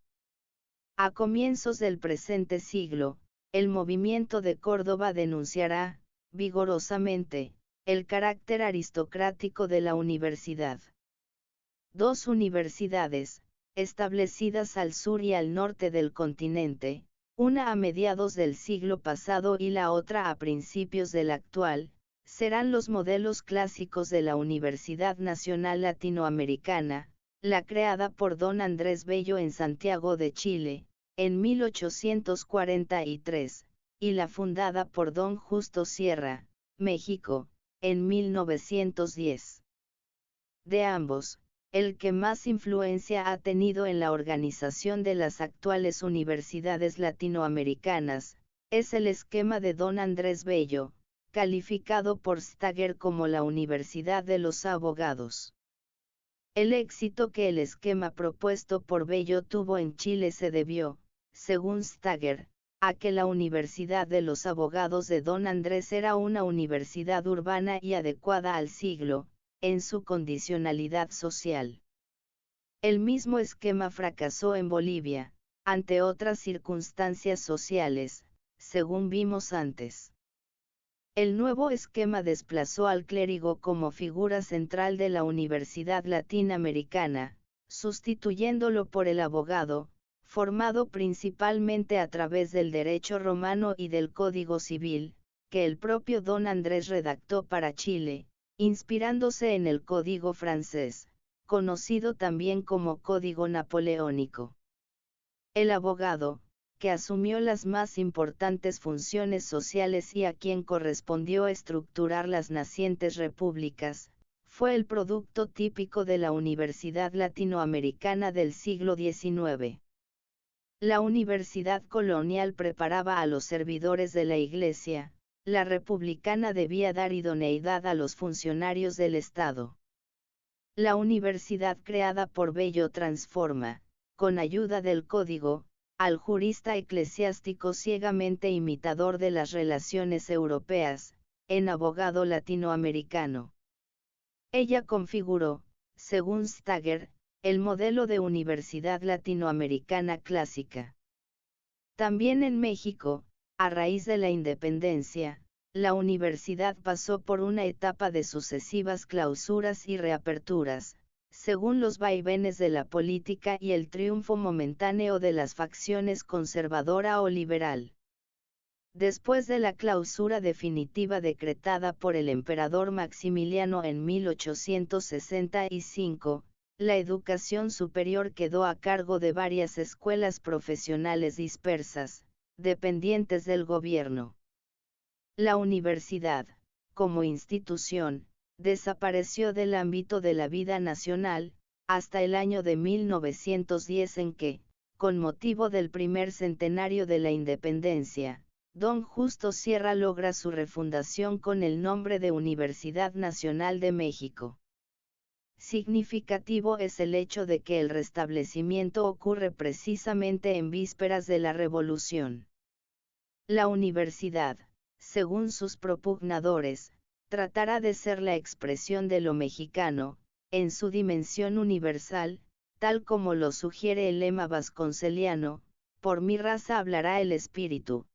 A comienzos del presente siglo, el movimiento de Córdoba denunciará, vigorosamente, el carácter aristocrático de la universidad. Dos universidades, establecidas al sur y al norte del continente, una a mediados del siglo pasado y la otra a principios del actual, serán los modelos clásicos de la Universidad Nacional Latinoamericana, la creada por don Andrés Bello en Santiago de Chile, en 1843, y la fundada por don Justo Sierra, México, en 1910. De ambos, el que más influencia ha tenido en la organización de las actuales universidades latinoamericanas, es el esquema de don Andrés Bello, calificado por Stager como la Universidad de los Abogados. El éxito que el esquema propuesto por Bello tuvo en Chile se debió, según Stager, a que la Universidad de los Abogados de don Andrés era una universidad urbana y adecuada al siglo, en su condicionalidad social. El mismo esquema fracasó en Bolivia, ante otras circunstancias sociales, según vimos antes. El nuevo esquema desplazó al clérigo como figura central de la Universidad Latinoamericana, sustituyéndolo por el abogado, formado principalmente a través del derecho romano y del Código Civil, que el propio don Andrés redactó para Chile, inspirándose en el Código francés, conocido también como Código Napoleónico. El abogado, que asumió las más importantes funciones sociales y a quien correspondió estructurar las nacientes repúblicas, fue el producto típico de la Universidad Latinoamericana del siglo XIX. La universidad colonial preparaba a los servidores de la Iglesia, la republicana debía dar idoneidad a los funcionarios del Estado. La universidad creada por Bello transforma, con ayuda del Código, al jurista eclesiástico ciegamente imitador de las relaciones europeas, en abogado latinoamericano. Ella configuró, según Stager, el modelo de universidad latinoamericana clásica. También en México, a raíz de la independencia, la universidad pasó por una etapa de sucesivas clausuras y reaperturas, según los vaivenes de la política y el triunfo momentáneo de las facciones conservadora o liberal. Después de la clausura definitiva decretada por el emperador Maximiliano en 1865, la educación superior quedó a cargo de varias escuelas profesionales dispersas, dependientes del gobierno. La universidad, como institución, desapareció del ámbito de la vida nacional, hasta el año de 1910 en que, con motivo del primer centenario de la independencia, don Justo Sierra logra su refundación con el nombre de Universidad Nacional de México. Significativo es el hecho de que el restablecimiento ocurre precisamente en vísperas de la Revolución. La universidad, según sus propugnadores, tratará de ser la expresión de lo mexicano, en su dimensión universal, tal como lo sugiere el lema vasconceliano, por mi raza hablará el espíritu.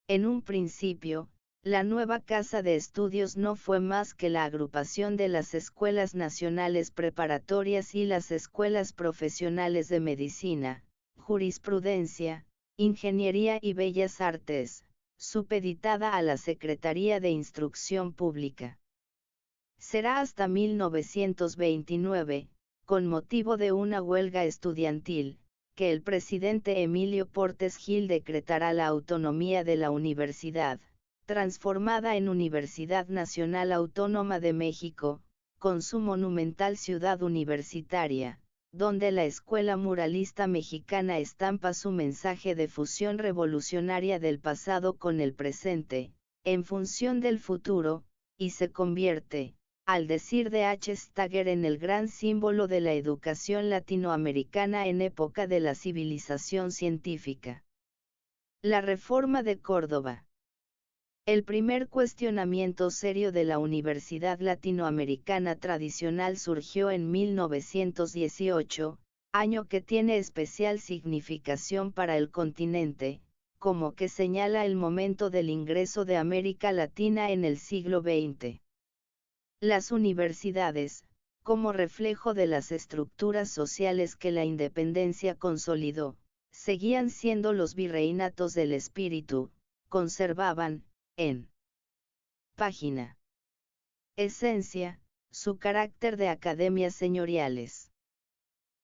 En un principio, la nueva casa de estudios no fue más que la agrupación de las escuelas nacionales preparatorias y las escuelas profesionales de medicina, jurisprudencia, ingeniería y bellas artes, supeditada a la Secretaría de Instrucción Pública. Será hasta 1929, con motivo de una huelga estudiantil, que el presidente Emilio Portes Gil decretará la autonomía de la universidad, transformada en Universidad Nacional Autónoma de México, con su monumental ciudad universitaria, donde la escuela muralista mexicana estampa su mensaje de fusión revolucionaria del pasado con el presente, en función del futuro, y se convierte, al decir de H. Stager, en el gran símbolo de la educación latinoamericana en época de la civilización científica. La Reforma de Córdoba. El primer cuestionamiento serio de la universidad latinoamericana tradicional surgió en 1918, año que tiene especial significación para el continente, como que señala el momento del ingreso de América Latina en el siglo XX. Las universidades, como reflejo de las estructuras sociales que la independencia consolidó, seguían siendo los virreinatos del espíritu, conservaban, en página esencia, su carácter de academias señoriales.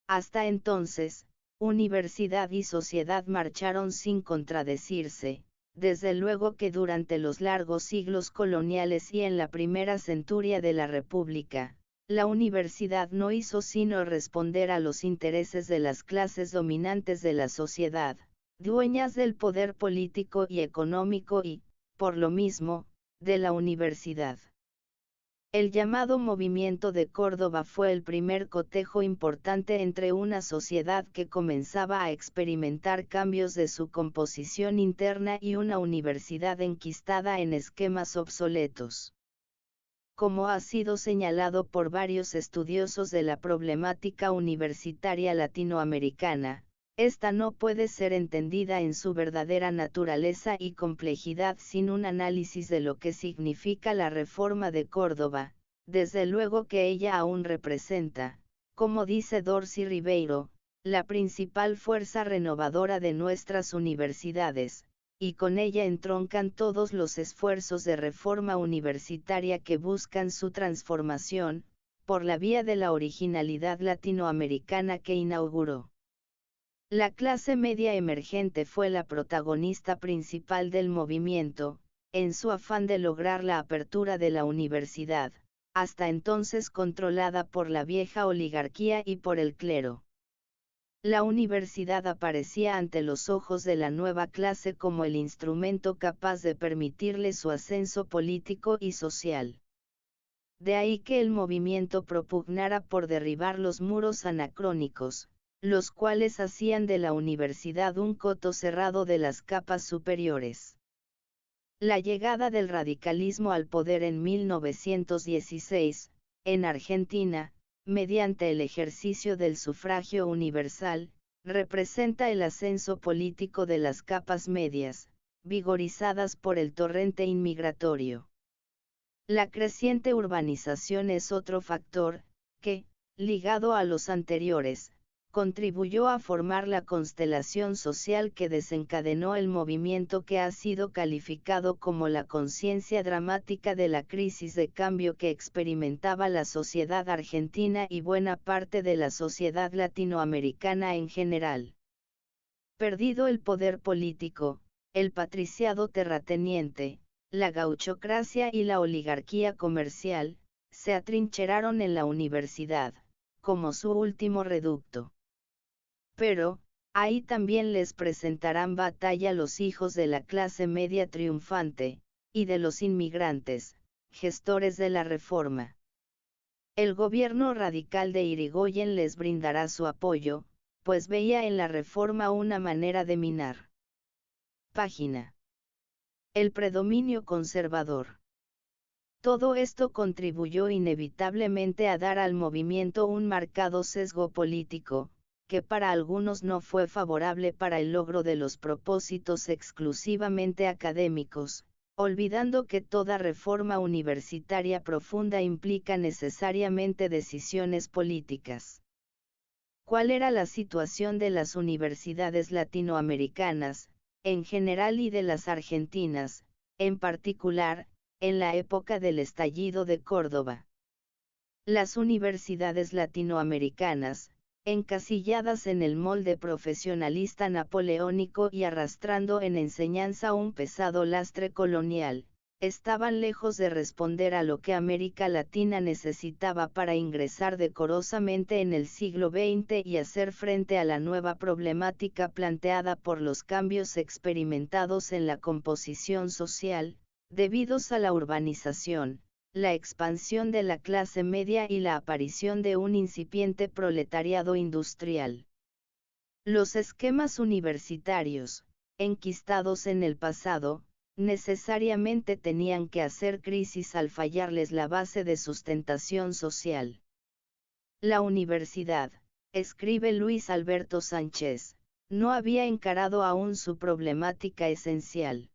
Hasta entonces, universidad y sociedad marcharon sin contradecirse, desde luego que durante los largos siglos coloniales y en la primera centuria de la República, la universidad no hizo sino responder a los intereses de las clases dominantes de la sociedad, dueñas del poder político y económico y, por lo mismo, de la universidad. El llamado Movimiento de Córdoba fue el primer cotejo importante entre una sociedad que comenzaba a experimentar cambios de su composición interna y una universidad enquistada en esquemas obsoletos. Como ha sido señalado por varios estudiosos de la problemática universitaria latinoamericana, esta no puede ser entendida en su verdadera naturaleza y complejidad sin un análisis de lo que significa la Reforma de Córdoba, desde luego que ella aún representa, como dice Dorsey Ribeiro, la principal fuerza renovadora de nuestras universidades, y con ella entroncan todos los esfuerzos de reforma universitaria que buscan su transformación, por la vía de la originalidad latinoamericana que inauguró. La clase media emergente fue la protagonista principal del movimiento, en su afán de lograr la apertura de la universidad, hasta entonces controlada por la vieja oligarquía y por el clero. La universidad aparecía ante los ojos de la nueva clase como el instrumento capaz de permitirle su ascenso político y social. De ahí que el movimiento propugnara por derribar los muros anacrónicos, los cuales hacían de la universidad un coto cerrado de las capas superiores. La llegada del radicalismo al poder en 1916, en Argentina, mediante el ejercicio del sufragio universal, representa el ascenso político de las capas medias, vigorizadas por el torrente inmigratorio. La creciente urbanización es otro factor, que, ligado a los anteriores, contribuyó a formar la constelación social que desencadenó el movimiento que ha sido calificado como la conciencia dramática de la crisis de cambio que experimentaba la sociedad argentina y buena parte de la sociedad latinoamericana en general. Perdido el poder político, el patriciado terrateniente, la gauchocracia y la oligarquía comercial, se atrincheraron en la universidad, como su último reducto. Pero, ahí también les presentarán batalla los hijos de la clase media triunfante, y de los inmigrantes, gestores de la reforma. El gobierno radical de Irigoyen les brindará su apoyo, pues veía en la reforma una manera de minar. Página. El predominio conservador. Todo esto contribuyó inevitablemente a dar al movimiento un marcado sesgo político, que para algunos no fue favorable para el logro de los propósitos exclusivamente académicos, olvidando que toda reforma universitaria profunda implica necesariamente decisiones políticas. ¿Cuál era la situación de las universidades latinoamericanas, en general y de las argentinas, en particular, en la época del estallido de Córdoba? Las universidades latinoamericanas, encasilladas en el molde profesionalista napoleónico y arrastrando en enseñanza un pesado lastre colonial, estaban lejos de responder a lo que América Latina necesitaba para ingresar decorosamente en el siglo XX y hacer frente a la nueva problemática planteada por los cambios experimentados en la composición social, debidos a la urbanización, la expansión de la clase media y la aparición de un incipiente proletariado industrial. Los esquemas universitarios, enquistados en el pasado, necesariamente tenían que hacer crisis al fallarles la base de sustentación social. La universidad, escribe Luis Alberto Sánchez, no había encarado aún su problemática esencial.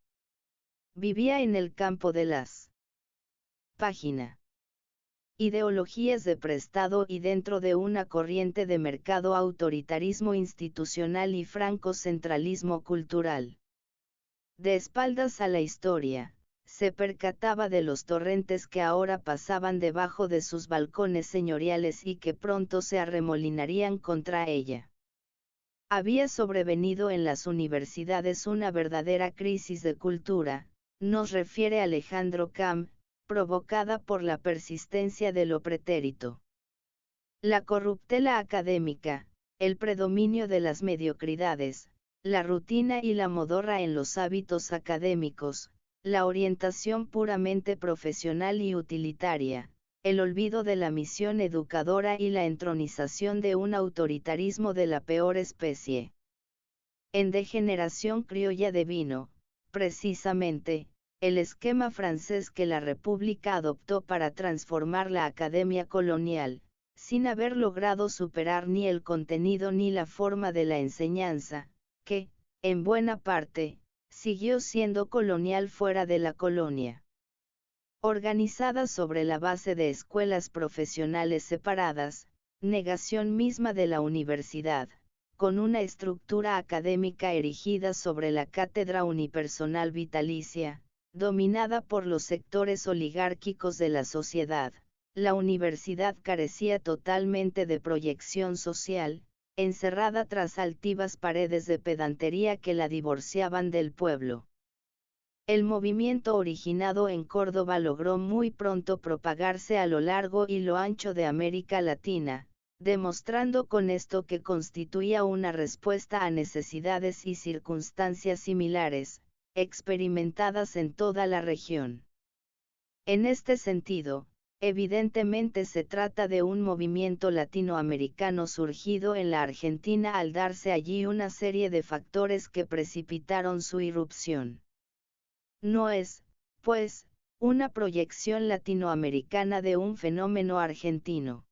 Vivía en el campo de las página. Ideologías de prestado y dentro de una corriente de mercado autoritarismo institucional y francocentralismo cultural. De espaldas a la historia, se percataba de los torrentes que ahora pasaban debajo de sus balcones señoriales y que pronto se arremolinarían contra ella. Había sobrevenido en las universidades una verdadera crisis de cultura, nos refiere Alejandro Camp, provocada por la persistencia de lo pretérito. La corruptela académica, el predominio de las mediocridades, la rutina y la modorra en los hábitos académicos, la orientación puramente profesional y utilitaria, el olvido de la misión educadora y la entronización de un autoritarismo de la peor especie. En Degeneración criolla de vino, precisamente, el esquema francés que la República adoptó para transformar la academia colonial, sin haber logrado superar ni el contenido ni la forma de la enseñanza, que, en buena parte, siguió siendo colonial fuera de la colonia. Organizada sobre la base de escuelas profesionales separadas, negación misma de la universidad, con una estructura académica erigida sobre la cátedra unipersonal vitalicia, dominada por los sectores oligárquicos de la sociedad, la universidad carecía totalmente de proyección social, encerrada tras altivas paredes de pedantería que la divorciaban del pueblo. El movimiento originado en Córdoba logró muy pronto propagarse a lo largo y lo ancho de América Latina, demostrando con esto que constituía una respuesta a necesidades y circunstancias similares, experimentadas en toda la región. En este sentido, evidentemente se trata de un movimiento latinoamericano surgido en la Argentina al darse allí una serie de factores que precipitaron su irrupción. No es, pues, una proyección latinoamericana de un fenómeno argentino.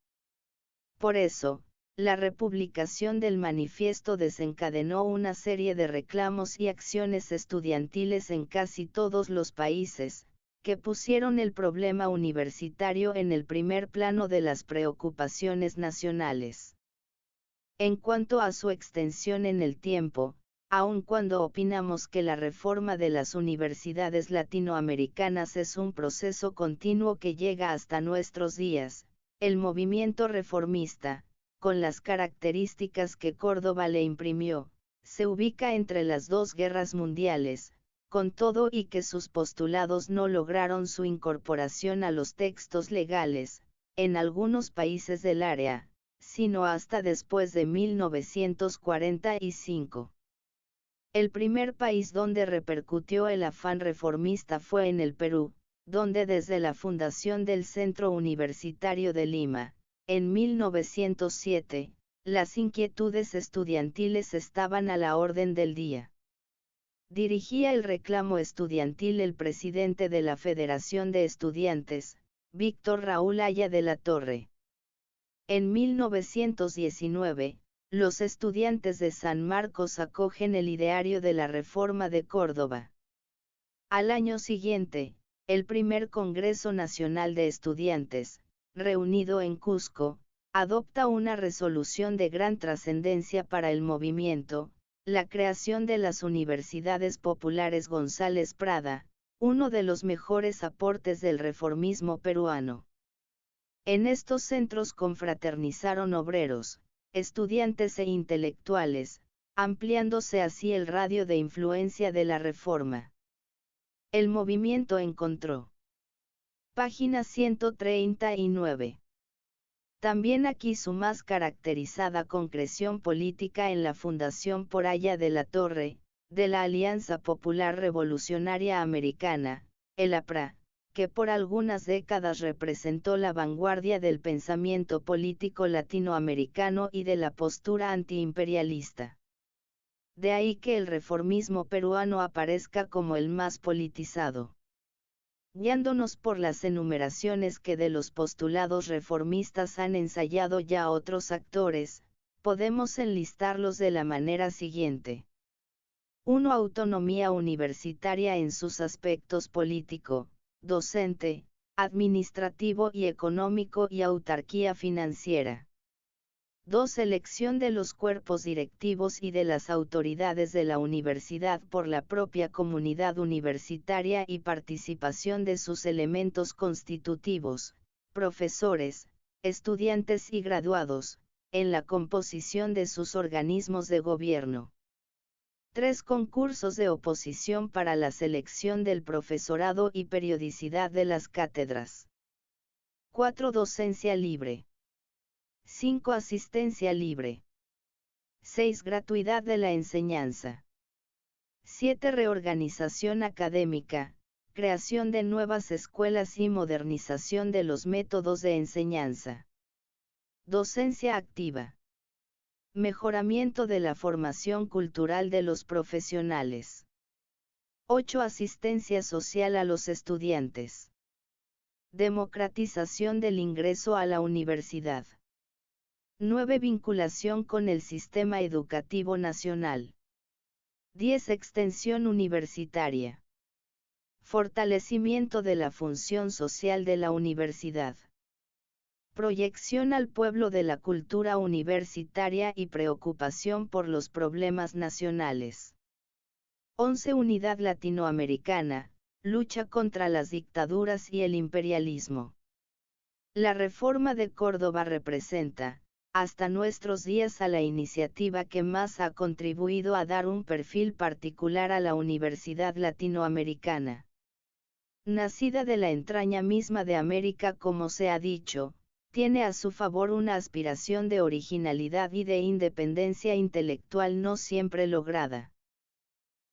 Por eso, la republicación del manifiesto desencadenó una serie de reclamos y acciones estudiantiles en casi todos los países, que pusieron el problema universitario en el primer plano de las preocupaciones nacionales. En cuanto a su extensión en el tiempo, aun cuando opinamos que la reforma de las universidades latinoamericanas es un proceso continuo que llega hasta nuestros días, el movimiento reformista, con las características que Córdoba le imprimió, se ubica entre las dos guerras mundiales, con todo y que sus postulados no lograron su incorporación a los textos legales, en algunos países del área, sino hasta después de 1945. El primer país donde repercutió el afán reformista fue en el Perú, donde desde la fundación del Centro Universitario de Lima, en 1907, las inquietudes estudiantiles estaban a la orden del día. Dirigía el reclamo estudiantil el presidente de la Federación de Estudiantes, Víctor Raúl Haya de la Torre. En 1919, los estudiantes de San Marcos acogen el ideario de la Reforma de Córdoba. Al año siguiente, el primer Congreso Nacional de Estudiantes, reunido en Cusco, adopta una resolución de gran trascendencia para el movimiento, la creación de las Universidades Populares González Prada, uno de los mejores aportes del reformismo peruano. En estos centros confraternizaron obreros, estudiantes e intelectuales, ampliándose así el radio de influencia de la reforma. El movimiento encontró. Página 139. También aquí su más caracterizada concreción política en la fundación por Haya de la Torre, de la Alianza Popular Revolucionaria Americana, el APRA, que por algunas décadas representó la vanguardia del pensamiento político latinoamericano y de la postura antiimperialista. De ahí que el reformismo peruano aparezca como el más politizado. Guiándonos por las enumeraciones que de los postulados reformistas han ensayado ya otros actores, podemos enlistarlos de la manera siguiente. 1. Autonomía universitaria en sus aspectos político, docente, administrativo y económico y autarquía financiera. 2. Elección de los cuerpos directivos y de las autoridades de la universidad por la propia comunidad universitaria y participación de sus elementos constitutivos, profesores, estudiantes y graduados, en la composición de sus organismos de gobierno. 3 concursos de oposición para la selección del profesorado y periodicidad de las cátedras. 4 docencia libre. 5 asistencia libre. 6 gratuidad de la enseñanza. 7 reorganización académica, creación de nuevas escuelas y modernización de los métodos de enseñanza. Docencia activa. Mejoramiento de la formación cultural de los profesionales. 8 asistencia social a los estudiantes. Democratización del ingreso a la universidad. 9 vinculación con el sistema educativo nacional. 10 extensión universitaria. Fortalecimiento de la función social de la universidad. Proyección al pueblo de la cultura universitaria y preocupación por los problemas nacionales. 11 unidad latinoamericana, lucha contra las dictaduras y el imperialismo. La reforma de Córdoba representa, hasta nuestros días, a la iniciativa que más ha contribuido a dar un perfil particular a la Universidad Latinoamericana. Nacida de la entraña misma de América, como se ha dicho, tiene a su favor una aspiración de originalidad y de independencia intelectual no siempre lograda.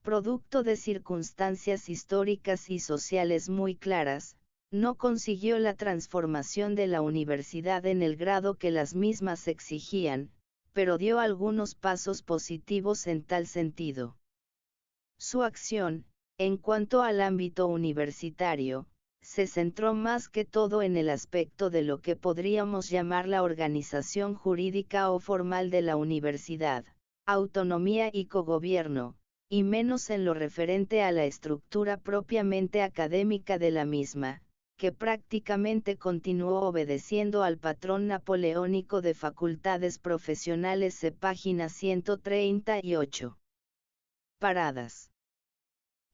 Producto de circunstancias históricas y sociales muy claras, no consiguió la transformación de la universidad en el grado que las mismas exigían, pero dio algunos pasos positivos en tal sentido. Su acción, en cuanto al ámbito universitario, se centró más que todo en el aspecto de lo que podríamos llamar la organización jurídica o formal de la universidad, autonomía y cogobierno, y menos en lo referente a la estructura propiamente académica de la misma, que prácticamente continuó obedeciendo al patrón napoleónico de facultades profesionales. Página 138. Paradas.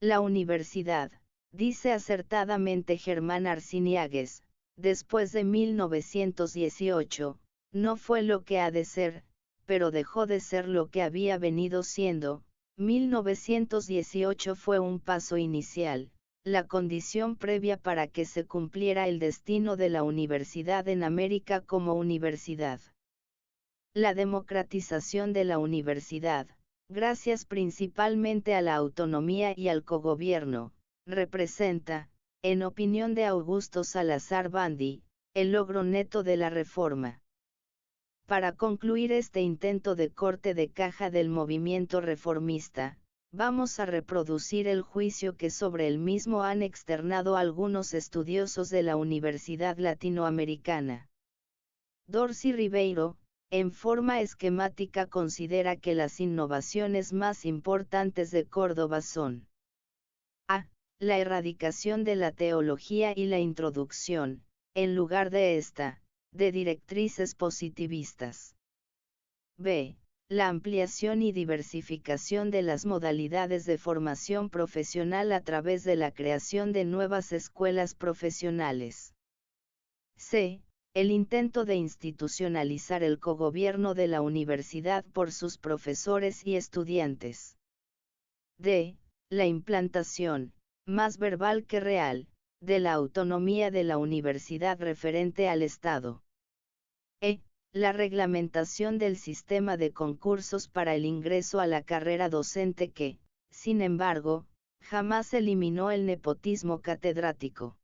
La universidad, dice acertadamente Germán Arciniagues, después de 1918, no fue lo que ha de ser, pero dejó de ser lo que había venido siendo. 1918 fue un paso inicial, la condición previa para que se cumpliera el destino de la universidad en América como universidad. La democratización de la universidad, gracias principalmente a la autonomía y al cogobierno, representa, en opinión de Augusto Salazar Bandi, el logro neto de la reforma. Para concluir este intento de corte de caja del movimiento reformista, vamos a reproducir el juicio que sobre el mismo han externado algunos estudiosos de la Universidad Latinoamericana. Dorsey Ribeiro, en forma esquemática, considera que las innovaciones más importantes de Córdoba son: a. La erradicación de la teología y la introducción, en lugar de esta, de directrices positivistas. B. La ampliación y diversificación de las modalidades de formación profesional a través de la creación de nuevas escuelas profesionales. C. El intento de institucionalizar el cogobierno de la universidad por sus profesores y estudiantes. D. La implantación, más verbal que real, de la autonomía de la universidad referente al Estado. E. La reglamentación del sistema de concursos para el ingreso a la carrera docente que, sin embargo, jamás eliminó el nepotismo catedrático.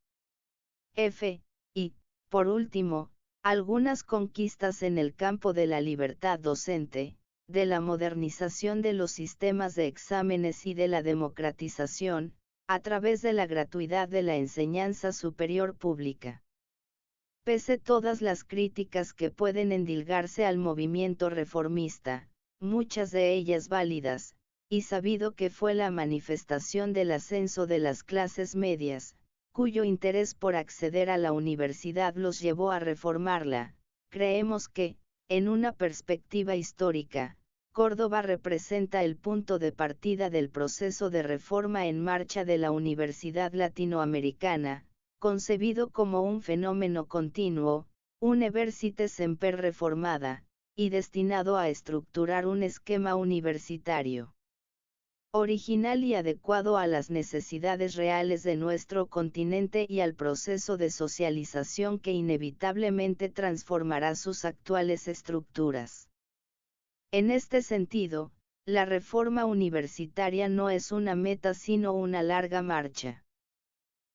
F. Y, por último, algunas conquistas en el campo de la libertad docente, de la modernización de los sistemas de exámenes y de la democratización, a través de la gratuidad de la enseñanza superior pública. Pese todas las críticas que pueden endilgarse al movimiento reformista, muchas de ellas válidas, y sabido que fue la manifestación del ascenso de las clases medias, cuyo interés por acceder a la universidad los llevó a reformarla, creemos que, en una perspectiva histórica, Córdoba representa el punto de partida del proceso de reforma en marcha de la Universidad Latinoamericana, concebido como un fenómeno continuo, universitas semper reformada, y destinado a estructurar un esquema universitario original y adecuado a las necesidades reales de nuestro continente y al proceso de socialización que inevitablemente transformará sus actuales estructuras. En este sentido, la reforma universitaria no es una meta sino una larga marcha.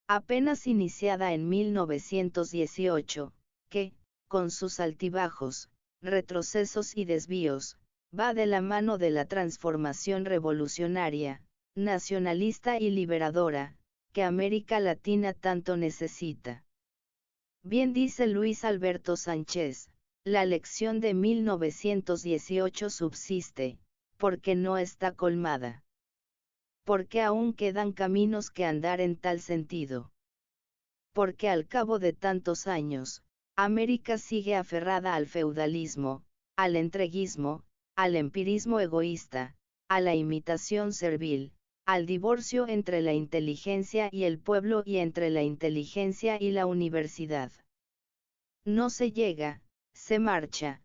Apenas iniciada en 1918, que, con sus altibajos, retrocesos y desvíos, va de la mano de la transformación revolucionaria, nacionalista y liberadora, que América Latina tanto necesita. Bien dice Luis Alberto Sánchez, la lección de 1918 subsiste, porque no está colmada. Porque aún quedan caminos que andar en tal sentido. Porque al cabo de tantos años, América sigue aferrada al feudalismo, al entreguismo, al empirismo egoísta, a la imitación servil, al divorcio entre la inteligencia y el pueblo y entre la inteligencia y la universidad. No se llega, se marcha,